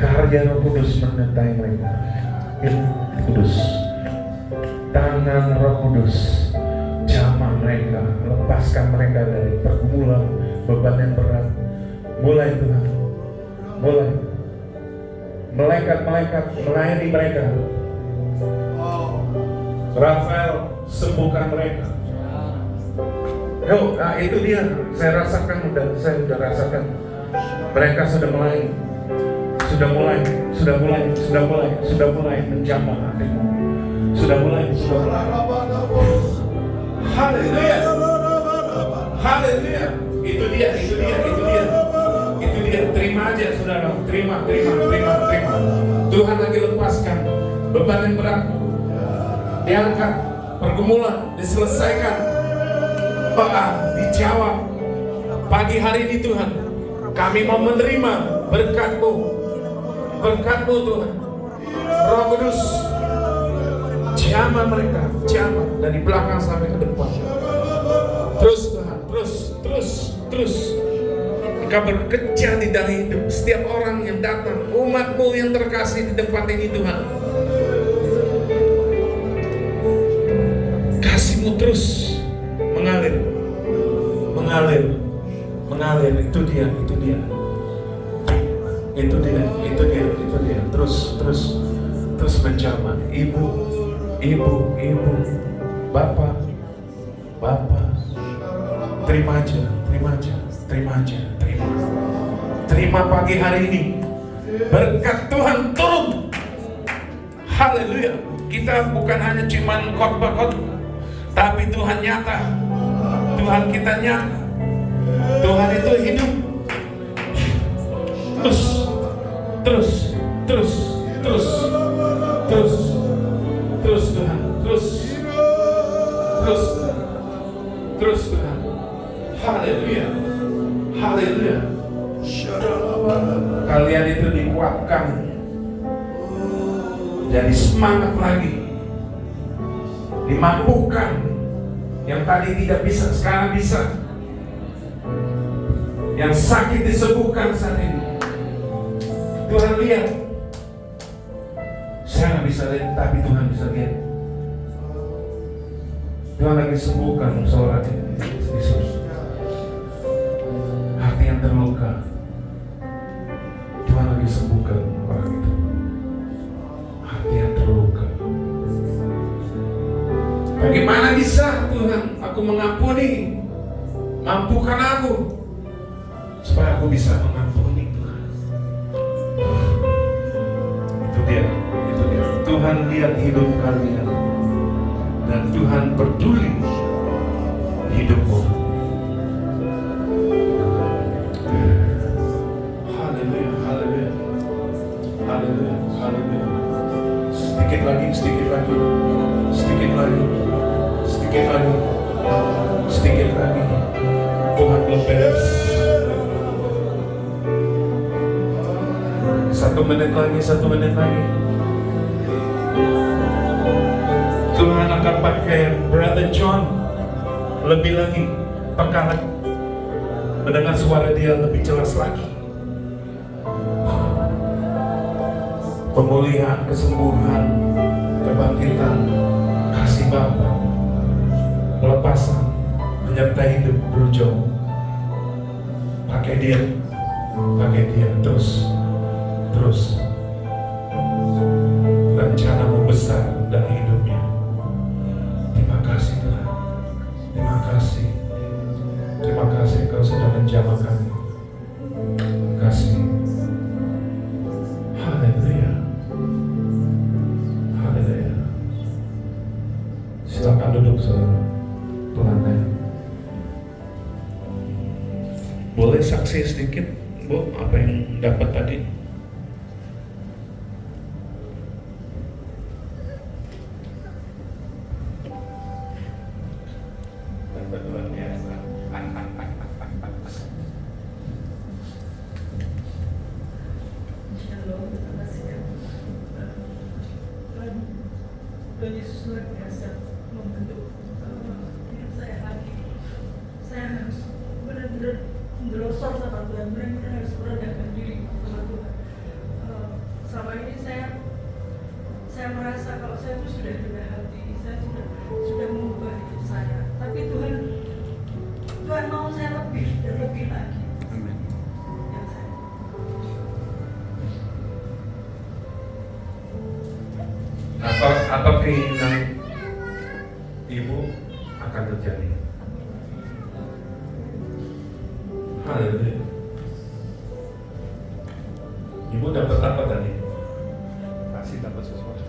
karya Roh Kudus menyertai mereka. Kudus, tangan Roh Kudus jamah mereka, lepaskan mereka dari pergumulan, beban yang berat. Mulai Tuhan, mulai malaikat-malaikat melayani mereka. Rafael, sembuhkan mereka. Yo, nah itu dia, saya rasakan, saya sudah rasakan. Mereka sudah mulai menjamah hatimu. Sudah mulai. Haleluya. Haleluya. Itu dia. Terima aja saudara. Terima. Tuhan lagi lepaskan beban yang berat. Diangkat, pergumulan diselesaikan. Doa dijawab. Pagi hari ini Tuhan, kami mau menerima berkat-Mu Tuhan. Roh Kudus jamah mereka, jamah dari belakang sampai ke depan. Terus Tuhan, terus Engkau bekerja di dalam hidup setiap orang yang datang, umat-Mu yang terkasih di tempat ini Tuhan. Kasih-Mu terus mengalir. Itu dia. Terus menjamah. Ibu, Bapak. Terima pagi hari ini. Berkat Tuhan turun. Haleluya. Kita bukan hanya cuman khotbah, tapi Tuhan nyata. Tuhan kita nyata. Tuhan itu hidup. Terus Tuhan. Terus Tuhan. Haleluya. Kalian itu dikuatkan, jadi semangat lagi, dimampukan. Yang tadi tidak bisa, sekarang bisa. Yang sakit disembuhkan saat ini. Tuhan lihat. Saya nggak bisa lihat, tapi Tuhan bisa lihat. Tuhan lagi sembuhkan seorang Yesus. Hati yang terluka, Tuhan lagi sembuhkan orang itu. Hati yang terluka. Bagaimana bisa Tuhan aku mengampuni? Mampukan aku supaya aku bisa mengampuni Tuhan. Itu dia. Tuhan lihat hidup kalian. dan Tuhan peduli hidupmu. Haleluya, haleluya, haleluya, haleluya. Sedikit lagi, sedikit lagi, sedikit lagi, sedikit lagi, sedikit lagi. Tuhan belum beres. 1 menit lagi, 1 menit lagi. Tuhan akan pakai Brother John lebih lagi, peka lagi, mendengar suara dia lebih jelas lagi. Pemulihan, kesembuhan, kebangkitan, kasih Bapa, pelepasan, menyertai hidup Bro. Pakai dia terus. Rencanamu besar dalam hidupnya. Terima kasih Tuhan. Terima kasih Kau sudah menjamah kami. Terima kasih. Haleluya. Haleluya. Silakan duduk saudara. Tuhan ya. Boleh saksi sedikit Bu, apa yang dapat tadi? Luar biasa. Shalom, terima kasih ya. Tuhan Yesus luar biasa membentuk hidup saya lagi. Saya harus benar-benar mendelosor sama Tuhan, benar-benar harus merendahkan diri sama Tuhan. Selama ini saya merasa kalau saya itu sudah rendah hati, saya sudah mengubah hidup saya. Tapi Tuhan mau saya lebih dan lebih lagi. Amin. Yang saya Apa keinginan Ibu akan terjadi? Haleluya. Ibu dapat apa tadi? Pasti dapat sesuatu.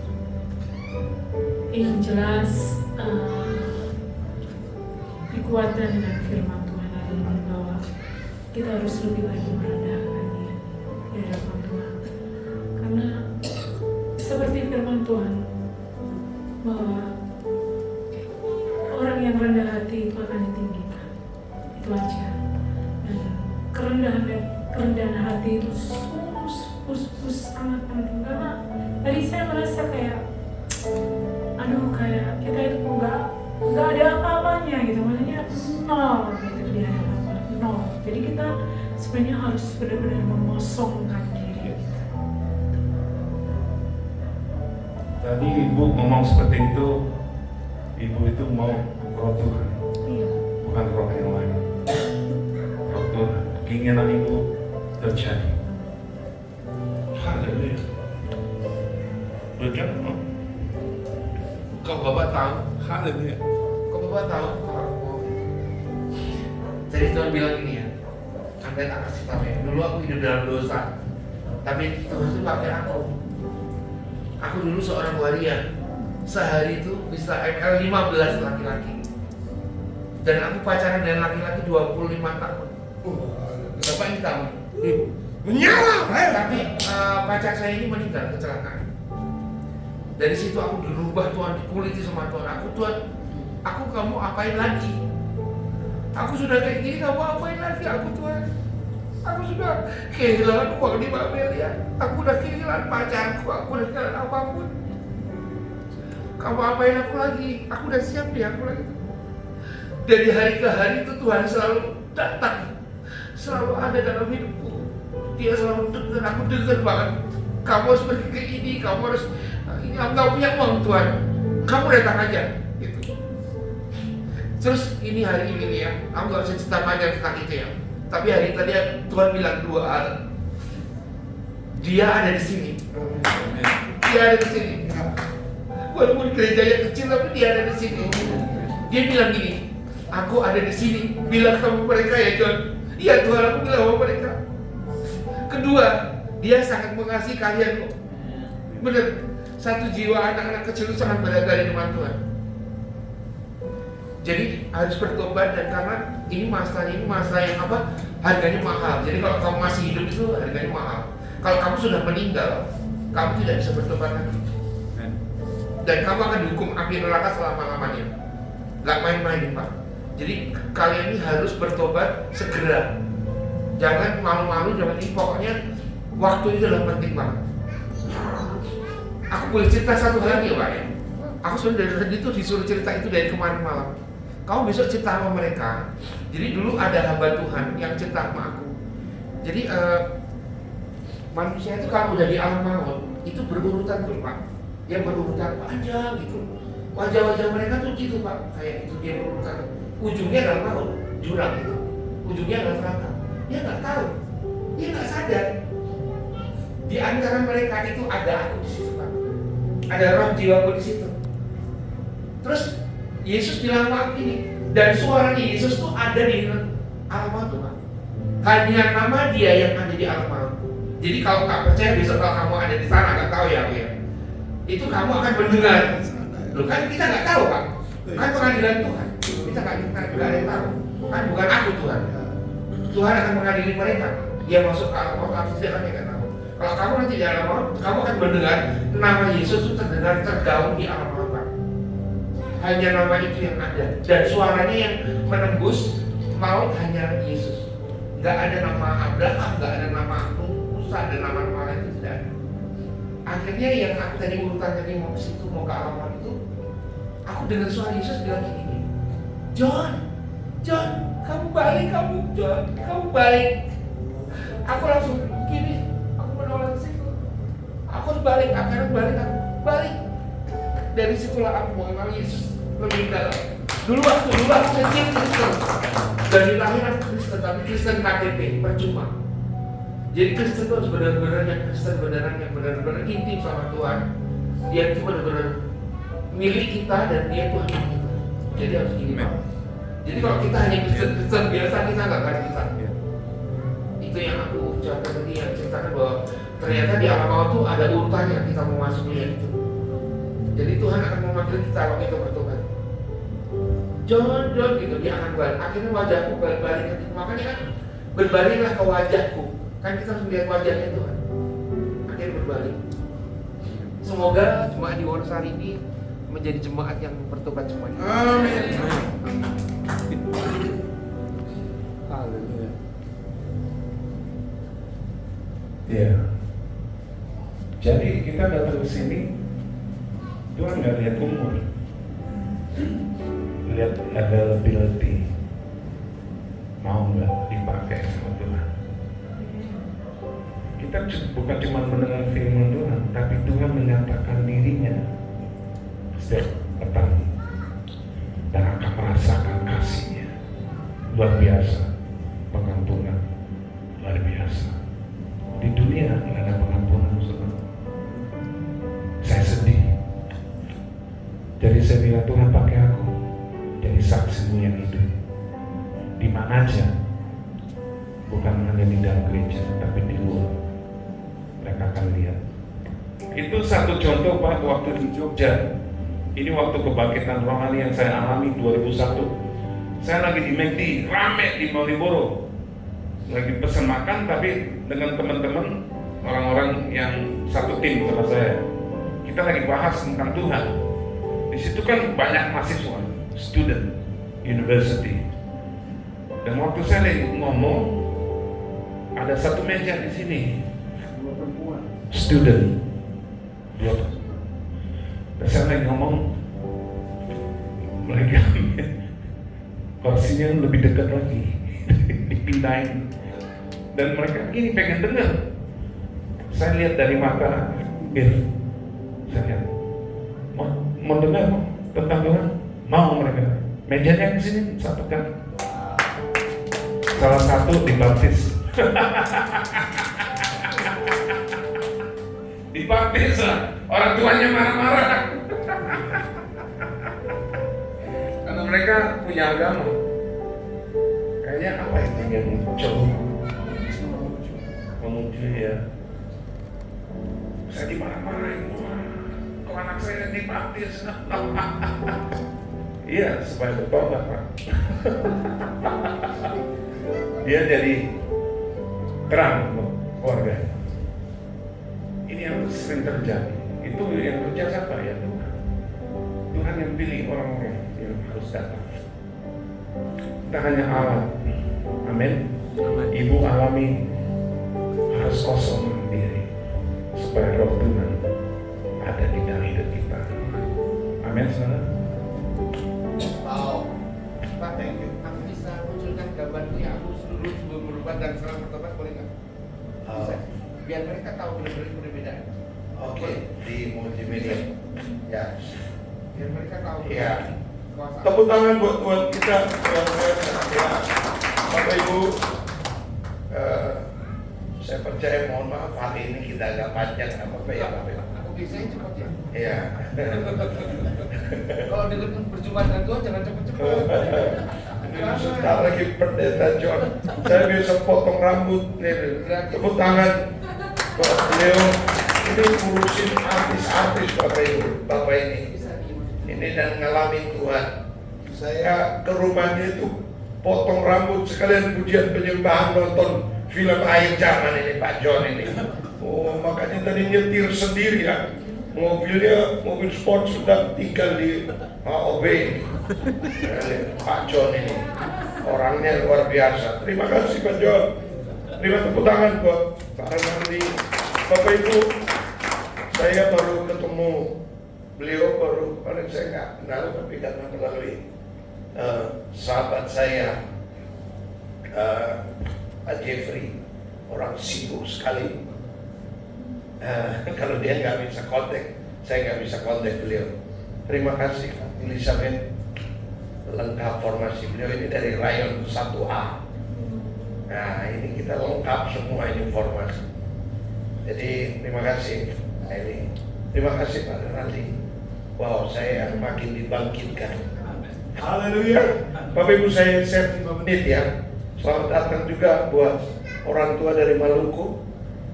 Yang jelas kekuatan dan firman Tuhan adalah bahwa kita harus lebih lagi merendahkan diri di hadapan Tuhan, karena seperti firman Tuhan bahwa orang yang rendah hati itu akan ditinggikan, itu aja. Dan kerendahan hati itu sangat penting, karena tadi saya merasa kayak kayak kita itu nggak ada apa-apanya gitu, maksudnya nol gitu di hadapan Tuhan, nol. Jadi kita sebenarnya harus benar-benar mengosongkan diri kita. Tadi Ibu ngomong seperti itu. Ibu itu mau roh Tuhan, Iya. bukan roh yang lain. Roh Tuhan, keinginan Ibu terjadi. Haleluya. Betul? Kok Bapak tahu? Haleluya. Kok Bapak tahu kalau aku mau? Jadi Tuhan bilang gini ya, Anda tak kasih tahu ya. Dulu aku hidup dalam dosa, tapi Tuhan itu pakai aku. Aku dulu seorang waria. Sehari itu bisa ML 15 laki-laki. Dan aku pacaran dengan laki-laki 25 tahun. Bapak ini tahu? Ibu. Menyala. Tapi pacar saya ini meninggal kecelakaan. Dari situ aku dirubah Tuhan, dikuliti sama Tuhan. Aku kamu apain lagi? Aku sudah kayak gini, kamu apain lagi aku Tuhan? Aku sudah kehilangan uang 5 miliar. Aku udah kehilangan pacarku, aku udah kehilangan apapun. Kamu apain aku lagi? Aku udah siap deh aku lagi. Dari hari ke hari itu Tuhan selalu datang, selalu ada dalam hidupku. Dia selalu dengar, aku dengar banget. Kamu harus pergi ke ini, kamu harus ini, aku gak punya uang Tuhan. Kamu datang aja. Gitu. Terus ini hari ini nih ya, aku gak bisa cerita panjang tentang itu ya. Tapi hari tadi Tuhan bilang 2 hal. Dia ada di sini. Dia ada di sini. Walaupun gerejanya kecil tapi dia ada di sini. Dia bilang gini, aku ada di sini. Bilang sama mereka ya John. Iya Tuhan, aku bilang sama mereka. Kedua, dia sangat mengasihi kalian kok. Bener, satu jiwa anak-anak kecil itu sangat berharga di depan Tuhan. Jadi harus bertobat, dan karena ini masa yang apa? Harganya mahal. Jadi kalau kamu masih hidup itu harganya mahal. Kalau kamu sudah meninggal, kamu tidak bisa bertobat lagi. Dan kamu akan dihukum api neraka selama-lamanya. Gak main-main, Pak. Jadi kalian ini harus bertobat segera. Jangan malu-malu, jangan ini. Pokoknya waktu itu adalah penting banget. Aku boleh cerita satu hal ya, Pak ya. Aku sebenarnya dari tadi itu disuruh cerita itu dari kemarin malam. Kamu besok cerita sama mereka. Jadi dulu ada hamba Tuhan yang cerita sama aku. Jadi manusia itu kalau udah di alam maut itu berurutan tuh, Pak. Dia berurutan panjang gitu. Wajah-wajah mereka tuh gitu, Pak. Kayak itu dia berurutan. Ujungnya adalah maut, jurang itu. Ujungnya adalah neraka. Dia nggak tahu, dia nggak sadar. Di antara mereka itu ada aku di situ, Pak. Ada roh jiwaku di situ. Terus Yesus bilang sama aku ini, dan suaranya Yesus tuh ada di alam maut, Pak. Hanya nama Dia yang ada di alam maut. Jadi kalau tak percaya besok kalau kamu ada di sana, nggak tahu ya, aku ya. Itu kamu akan mendengar. Loh kan kita nggak tahu, Pak. Kan pengadilan Tuhan. Kita nggak ada yang tahu. Kan bukan aku Tuhan. Tuhan akan mengadili mereka. Dia masuk ke alam maut atau tidak, kami nggak tahu. Kalau kamu nanti di alam maut, kamu akan mendengar nama Yesus itu terdengar tergaung di alam maut, Pak. Hanya nama itu yang ada. Dan suaranya yang menembus maut hanya Yesus. Nggak ada nama Abraham, nggak ada nama Musa, dan nama-nama lain itu tidak ada. Akhirnya yang aku tadi urutan tadi mau ke situ, mau ke alam maut itu, aku dengar suara Yesus bilang gini, John, kamu balik, John, kamu balik. Aku langsung gini, aku menolak ke situ. Aku harus balik, aku balik. Dari situlah aku mengenal Yesus lebih dalam. Dulu aku kecil Kristen, dan dilahirkan aku Kristen, tapi Kristen KTP, percuma. Jadi Kristen itu harus benar-benar yang Kristen beneran, yang benar-benar intim sama Tuhan. Dia itu benar-benar milik kita dan Dia Tuhan kita. Jadi harus gini, Pak. Jadi kalau kita hanya Kristen biasa, kita nggak akan bisa. Itu yang aku ucapkan tadi, yang ceritakan bahwa ternyata di alam maut itu ada urutan yang kita mau masuk itu. Jadi Tuhan akan memanggil kita kalau kita bertobat. John gitu, dia akan balik. Akhirnya wajahku balik ke situ. Makanya kan berbaliklah ke wajahku. Kan kita harus melihat wajahnya Tuhan. Akhirnya berbalik. Semoga jemaat di Wonosari ini menjadi jemaat yang bertobat semuanya. Amin. Haleluya. Ya. Jadi kita datang ke sini, Tuhan nggak lihat umur, lihat availability, mau nggak dipakai sama Tuhan. Kita bukan cuma mendengar firman Tuhan, tapi Tuhan menyatakan dirinya setiap petang dan akan merasakan kasih-Nya luar biasa, pengampunan luar biasa. Di dunia nggak ada pengampunan, saudara. Saya sedih. Jadi saya bilang, Tuhan pakai aku jadi saksimu yang hidup. Di mana aja, bukan hanya di dalam gereja, tapi di luar. Mereka akan lihat. Itu satu contoh, Pak, waktu di Jogja. Ini waktu kebangkitan rohani yang saya alami 2001. Saya lagi di McD, rame di Malioboro. Lagi pesan makan, tapi dengan teman-teman, orang-orang yang satu tim sama saya. Kita lagi bahas tentang Tuhan. Di situ kan banyak mahasiswa, student, university. Dan waktu saya lagi ngomong, ada satu meja di sini, student, dua. Dan saya lagi ngomong, mereka kursinya lebih dekat lagi, dipindahin. Dan mereka gini pengen dengar. Saya lihat dari mata saya lihat, mau dengar tentang Tuhan, mau mereka. Mejanya ke sini satukan. Salah satu dibaptis. Dibaptis lah. Orang tuanya marah-marah. Karena mereka punya agama. Kayaknya apa itu yang coba memuji ya. Saya dimarah-marahin. Kok anak saya dibaptis? Iya, supaya bertobat, Pak. Dia jadi terang untuk keluarga. Ini yang sering terjadi. Itu yang kerja siapa ya? Tuhan. Tuhan yang pilih orang-orang yang harus datang. Kita hanya alat. Amin. Ibu alami harus kosong diri supaya roh Tuhan ada di dalam hidup kita. Amin, saudara. Wow, Pak, thank you. Aku bisa munculkan gambarku ya, aku dulu sebelum berubah dan sekarang bertobat, boleh nggak? Bisa. Biar mereka tahu benar-benar perbedaan. Oke, di multimedia. Ya. Biar mereka tahu. Iya. kuasa. Tepuk tangan buat kita ya, Bapak Ibu. Saya percaya, mohon maaf hari ini kita agak panjang, nggak apa-apa ya Bapak Ibu. Oke, saya cepat ya. Iya. Kalau dengan berjumpa dengan Tuhan jangan cepat-cepat. Sebentar lagi pendeta John, saya bisa potong rambut nih. Tepuk tangan buat beliau. Ini ngurusin artis-artis Bapak Ibu, Bapak ini. Ini dan ngalamin Tuhan. Saya ke rumahnya itu potong rambut sekalian pujian penyembahan, nonton film akhir zaman ini Pak John ini. Oh, makanya tadi nyetir sendiri ya. Mobilnya mobil sport sudah tinggal di AOB ini. Pak John ini orangnya luar biasa. Terima kasih Pak John. Terima tepuk tangan buat Pak Renaldi. Bapak Ibu, saya baru ketemu beliau kemarin saya nggak kenal, tapi karena melalui sahabat saya Pak Jeffrey, orang sibuk sekali. Kalau dia nggak bisa kontak, saya nggak bisa kontak beliau. Terima kasih Pak Elizabeth, lengkap formasi beliau ini dari Rayon 1A. Nah ini kita lengkap semua ini formasi. Jadi terima kasih. Nah, ini terima kasih Pak Renaldi. Wow, saya makin dibangkitkan. Haleluya. Bapak Ibu, saya share 5 menit ya. Selamat datang juga buat orang tua dari Maluku.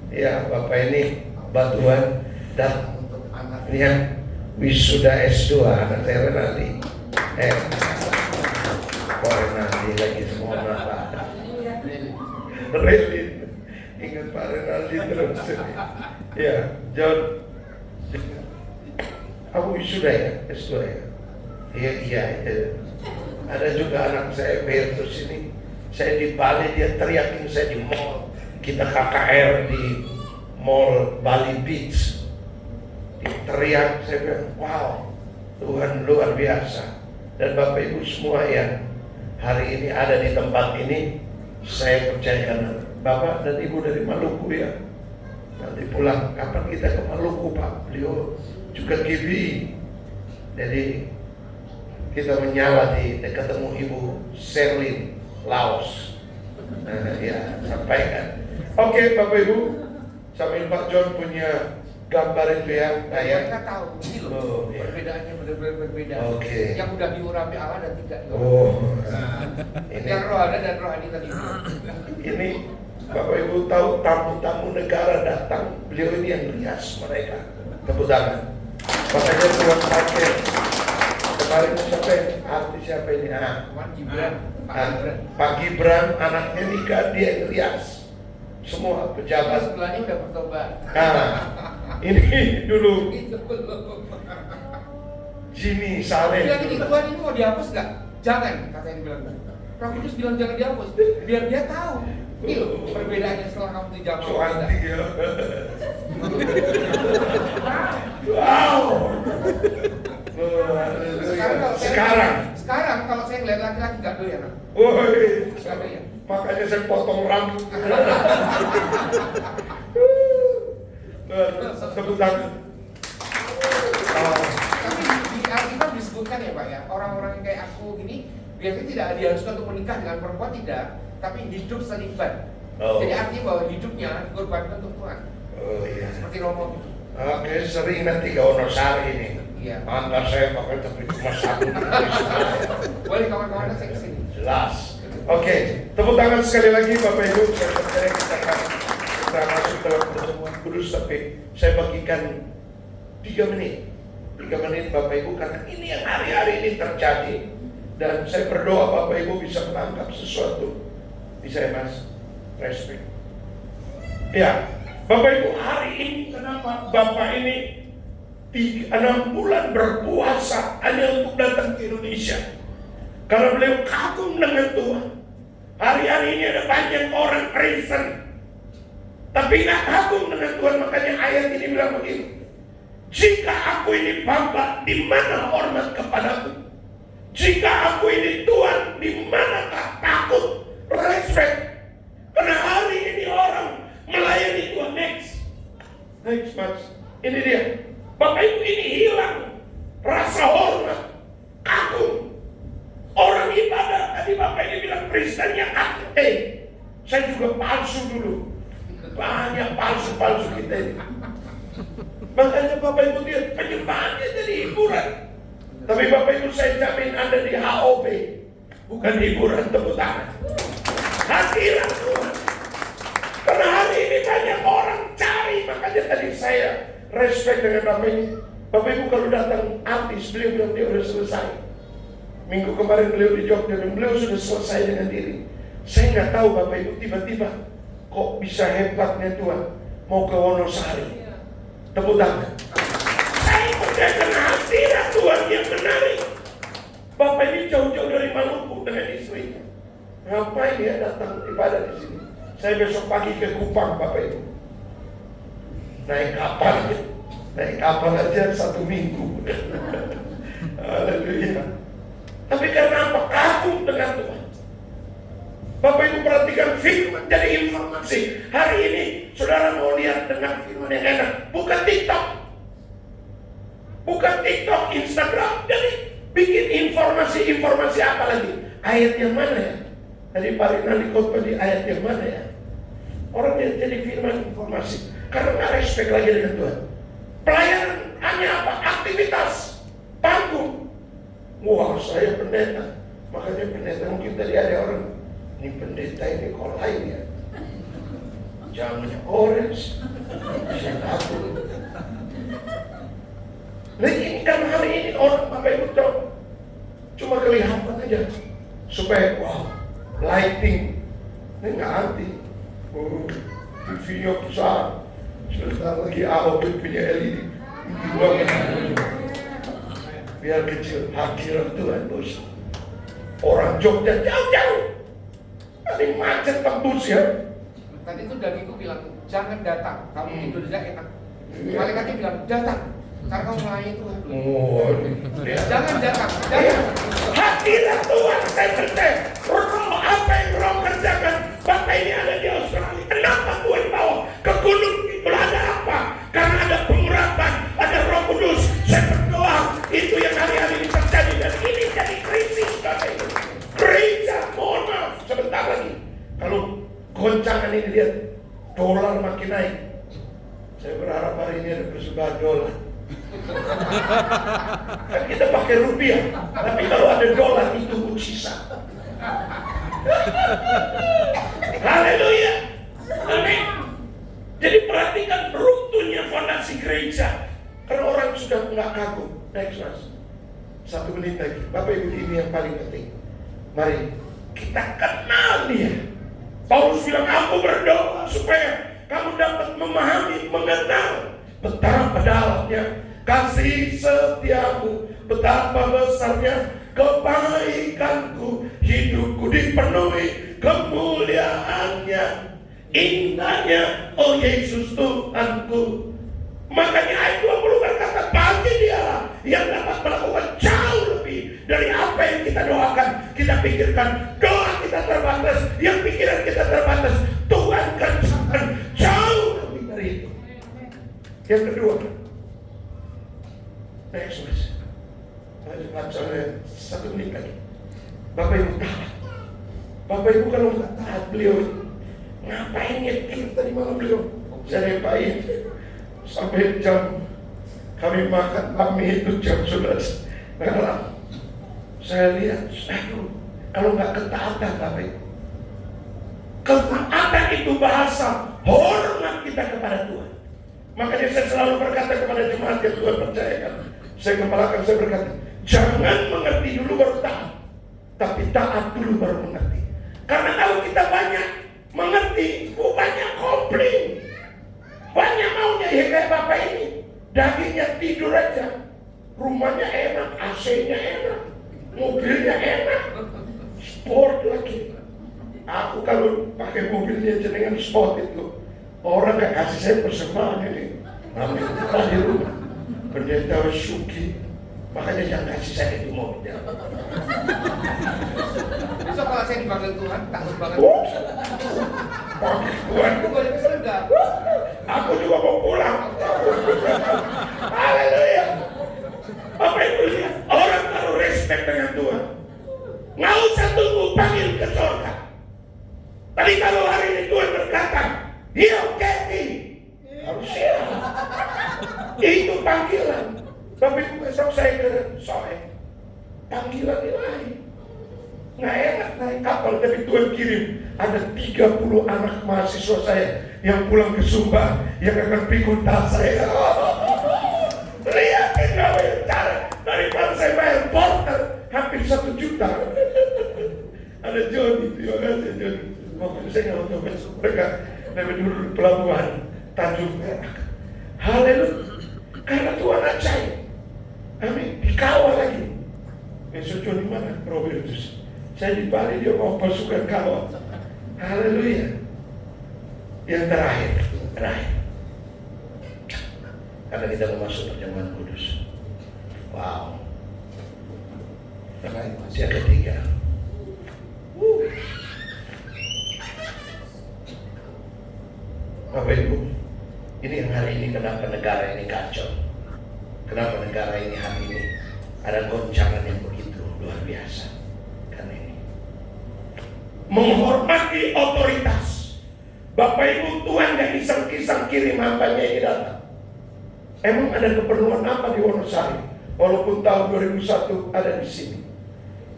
Ya, Bapak ini Batuan dan Untuk anak ini yang wisuda S2 anak saya Renaldi. Pak Renaldi lagi semua Pak. Relin. Ingat Pak Renaldi terus. Ya, John. Aku wisuda ya, S2 ya. Iya. Ada juga anak saya Bertus ini. Saya di Bali, dia teriakin saya di mall. Kita KKR di Mall Bali Beach. Teriak, saya bilang, wow, Tuhan luar biasa. Dan Bapak Ibu semua yang hari ini ada di tempat ini, saya percaya karena Bapak dan Ibu dari Maluku ya. Nanti pulang, kapan kita ke Maluku Pak? Beliau juga GB. Jadi kita menyala di ketemu Ibu Sherlyn Laos. Ya, sampaikan. Oke, Bapak Ibu, sambil Pak John punya gambar itu ya. dan mereka tahu ini loh, Oh, iya. perbedaannya benar-benar berbeda. Oke. Yang udah diurapi Allah dan tidak diurapi. Oh, Yang ini roh ada dan roh ini tadi. ini Bapak Ibu tahu tamu-tamu negara datang, beliau ini yang rias mereka. Tepuk tangan. Makanya Tuhan pakai kemarin siapa ini? Artis siapa ini? Cuman Gibran, Pak Gibran. Pak Gibran, anaknya nikah, dia yang rias. Semua pejabat. Sebelahnya udah bertobat. Ini dulu Itu belum. Jimmy Dia Saleh. gini, Tuhan ini mau dihapus nggak? Jangan, katanya dibilang. Roh Kudus bilang jangan dihapus, biar dia tahu. Ini loh perbedaannya setelah kamu dijamah. Cuantik ya. Wow. Sekarang. Kalau saya ngeliat laki-laki nggak doyan. Woi, Nggak doyan. makanya saya potong rambut. Tepuk tangan. Tapi di Alkitab disebutkan ya Pak ya, orang-orang yang kayak aku gini biasanya tidak diharuskan untuk menikah dengan perempuan, tidak, tapi hidup selibat. Oh. Jadi artinya bahwa hidupnya dikorbankan untuk Tuhan. Oh iya. Seperti Romo gitu. Oke, sering nanti ke Wonosari ini. Iya. Antar saya pakai tapi cuma satu. Boleh kawan-kawan saya kesini. Jelas. Oke, tepuk tangan sekali lagi Bapak Ibu. Saya percaya kita masuk dalam pertemuan kudus, tapi saya bagikan 3 menit 3 menit Bapak Ibu, karena ini yang hari-hari ini terjadi. Dan saya berdoa Bapak Ibu bisa menangkap sesuatu. Bisa ya Mas? Respect. Ya, Bapak Ibu, hari ini kenapa Bapak ini 6 bulan berpuasa hanya untuk datang ke Indonesia? Karena beliau kagum dengan Tuhan. Hari-hari ini ada banyak orang Kristen, tapi nggak kagum dengan Tuhan. Makanya ayat ini bilang begini, jika aku ini Bapa, di mana hormat kepadaku? Jika aku ini Tuhan, di manakah takut, respect? Karena hari ini orang melayani Tuhan. Next Mas, ini dia. Bapak Ibu, ini hilang rasa hormat, kagum. Orang ibadah, tadi Bapak ini bilang Kristennya kagum. Saya juga palsu dulu. Banyak palsu-palsu kita ini. Makanya Bapak Ibu lihat penyembahannya jadi hiburan. Tapi Bapak Ibu, saya jamin Anda di HOB, bukan hiburan, tepuk tangan. Hadirat Tuhan. Karena hari ini banyak orang cari. Makanya tadi saya respect dengan Bapak ini. Bapak Ibu kalau datang artis, beliau bilang dia sudah selesai. Minggu kemarin beliau di Jogja dan beliau sudah selesai dengan diri. Saya nggak tahu Bapak Ibu, tiba-tiba kok bisa hebatnya Tuhan mau ke Wonosari. Tepuk tangan. Saya udah kenal hadirat Tuhan yang menarik. Bapak ini jauh-jauh dari Maluku dengan istrinya. Ngapain dia datang ibadah di sini? Saya besok pagi ke Kupang Bapak Ibu. Naik kapal aja 1 minggu. Haleluya. Tapi karena apa? Kagum dengan Tuhan. Bapak Ibu perhatikan firman jadi informasi. Hari ini saudara mau lihat dengan firman yang enak. Bukan TikTok, Instagram. Jadi bikin informasi apa lagi? Ayat yang mana ya? Tadi Pak Rinaldi khotbah di ayat yang mana ya? Orang yang jadi firman informasi. Karena nggak respect lagi dengan Tuhan. Pelayanan hanya apa? Aktivitas, panggung. Wah, saya pendeta. Makanya pendeta mungkin tadi ada orang, ini pendeta ini kok lain ya. Jamunya orange. Saya takut. Nah ini kan hari ini orang Bapak Ibu cuma kelihatan aja. Supaya wow, lighting. Ini nggak arti. TV-nya besar. Sebentar lagi AOB punya LED. Biar kecil, hadirat Tuhan bos. Orang Jogja jauh-jauh. Ada yang macet tembus ya. Tadi itu dagingku bilang, jangan datang. Kamu di Indonesia enak. Malaikatnya bilang, datang. Karena kamu melayani Tuhan. Jangan datang. Hadirat Tuhan, saya percaya. Roh apa yang Roh kerjakan? Bapak ini ada di Australia. Kenapa Tuhan bawa ke gunung itu? Ada apa? Karena ada pengurapan, ada Roh Kudus. Saya berdoa itu yang hari-hari ini terjadi. Dan ini jadi krisis Bapak Ibu. Gereja, mohon maaf, sebentar lagi. Kalau goncangan ini lihat, dolar makin naik. Saya berharap hari ini ada persembahan dolar. Kan kita pakai rupiah, tapi kalau ada dolar itu mukjizat. Haleluya. Amin. Jadi perhatikan runtuhnya fondasi gereja. Karena orang sudah nggak kagum. Next Mas. 1 menit lagi. Bapak Ibu, ini yang paling penting. Mari kita kenal dia. Paulus bilang, aku berdoa supaya kamu dapat memahami, mengenal betapa dalamnya kasih setiamu, betapa besarnya kebaikanku, hidupku dipenuhi kemuliaannya, indahnya, oh Yesus Tuhanku. Makanya ayat 20 berkata, bagi Dialah yang dapat melakukan jauh lebih dari apa yang kita doakan, kita pikirkan. Doa kita terbatas, yang pikiran kita terbatas. Tuhan kerjakan jauh lebih dari itu. Yang kedua, next Mas. Saya 1 menit lagi. Bapak Ibu taat. Bapak Ibu kalau nggak taat, beliau ngapain nyetir tadi malam beliau? Saya rempain sampai jam kami makan kami itu jam 11 malam. Saya lihat, aduh, kalau nggak ketaatan Bapak Ibu. Ketaatan itu bahasa hormat kita kepada Tuhan. Makanya saya selalu berkata kepada jemaat yang Tuhan percayakan, Saya kepalakan, saya berkata, jangan mengerti dulu baru taat, tapi taat dulu baru mengerti. Karena kalau kita banyak mengerti, banyak komplain, banyak maunya ya kayak bapak ini, dagingnya tidur aja, rumahnya enak, AC-nya enak, mobilnya enak, sport lagi. Aku kalau pakai mobilnya jenengan sport itu, orang gak kasih saya persembahan ini. Amin. Di rumah pendeta Suki, makanya jangan kasih saya itu mobil. Besok kalau saya dipanggil Tuhan, takut banget. Panggil Tuhan, Aku boleh ke surga. aku juga mau pulang. Haleluya. Apa itu lihat? Orang taruh respect dengan Tuhan. Nggak usah tunggu panggil ke surga. Tapi kalau hari ini Tuhan berkata, "Yo Kathy," harus siap. Itu panggilan. Tapi besok saya ke Soe, panggilan lain. Nggak enak naik kapal, tapi Tuhan kirim ada 30 anak mahasiswa saya yang pulang ke Sumba yang akan pikul tas saya. Lihatin kalau yang cara daripada saya bayar porter hampir 1 juta. Ada Joni, terima kasih Joni. Waktu saya nggak tahu besok mereka dulu di pelabuhan Tanjung Perak. Haleluya. Karena Tuhan ajaib. Amin. Dikawal lagi. Besok Joni mana? Robertus. Saya di Bali, dia mau pasukan kawal. Haleluya. Yang terakhir. Karena kita mau masuk perjamuan kudus. Wow. Masih ada 3. Bapak Ibu, ini yang hari ini kenapa negara ini kacau? Kenapa negara ini hari ini ada goncangan yang begitu luar biasa? Karena ini menghormati otoritas. Bapak Ibu, Tuhan gak iseng-iseng kirim hambanya ini datang. Emang ada keperluan apa di Wonosari? Walaupun tahun 2001 ada di sini.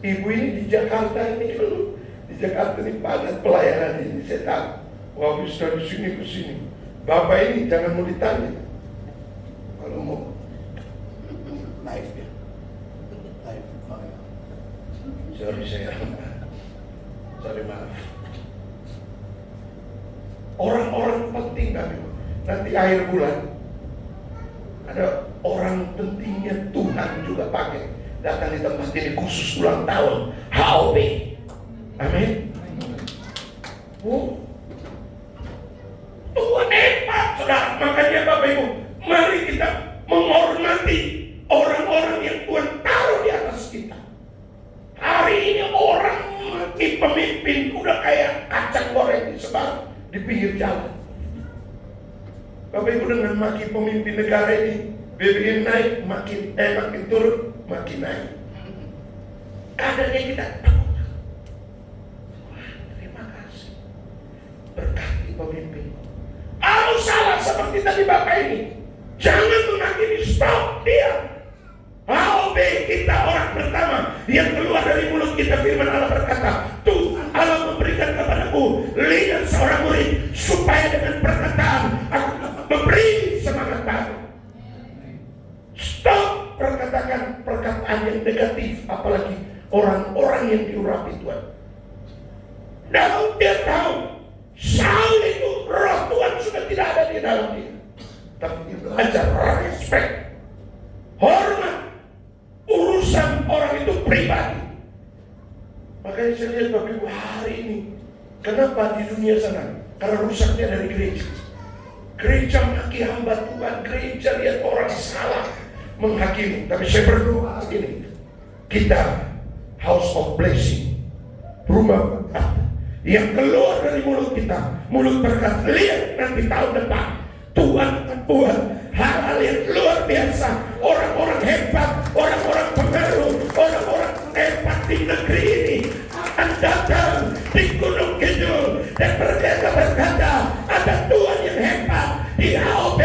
Ibu ini di Jakarta ini dulu, di Jakarta ini padat pelayanan ini, saya tahu. Wah, bisa dari sini ke sini. Bapak ini jangan mau ditanya. Kalau mau live ya, live. Oh ya. Sorry maaf. Orang-orang penting kami. Nanti akhir bulan ada orang pentingnya Tuhan juga pakai datang di tempat ini khusus ulang tahun HOB. Amin. Tuhan hebat, saudara. Makanya Bapak Ibu, mari kita menghormati orang-orang yang Tuhan taruh di atas kita. Hari ini orang maki pemimpin udah kayak kacang goreng disebar di pinggir jalan. Bapak Ibu, dengan maki pemimpin negara ini, BBM naik, makin turun, makin naik. Kadarnya kita terima kasih, berkati pemimpin. Kalau salah seperti tadi Bapak ini, jangan menghakimi, stop dia. HOB kita orang pertama yang keluar dari mulut kita, firman Allah berkata, Tuhan Allah memberikan kepadaku lidah seorang murid supaya dengan perkataan aku memberi semangat baru. Stop perkataan yang negatif, apalagi orang-orang yang diurapi Tuhan. Daud dia tahu Saul itu roh Tuhan sudah tidak ada di dalam dia, tapi dia belajar respect, hormat urusan orang itu pribadi. Makanya saya lihat Bapak Ibu hari ini, kenapa di dunia sana? Karena rusaknya dari gereja. Gereja maki hamba Tuhan, gereja lihat orang salah menghakimi. Tapi saya berdoa ini, kita house of blessing, rumah berkat yang keluar dari mulut kita, mulut berkat. Lihat nanti tahun depan Tuhan akan buat hal-hal yang luar biasa. Orang-orang hebat, orang-orang pengaruh, orang-orang hebat di negeri ini akan datang di Gunung Kidul dan berkata, ada Tuhan yang hebat di HOB,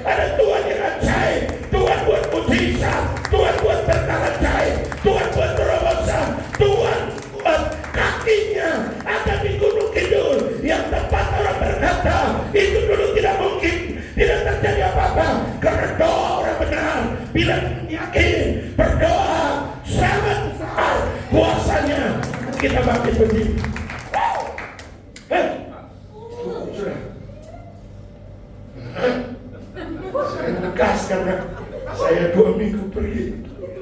ada Tuhan yang ajaib, Tuhan buat mujizat, Tuhan buat perkara ajaib, Tuhan buat terobosan, Tuhan buat kakinya ada di Gunung Kidul yang tempat orang berkata itu dulu tidak mungkin, tidak terjadi apa-apa karena doa orang benar bila yakin kita makin berdiri. Cukup sudah. Saya tegas karena saya 2 minggu pergi.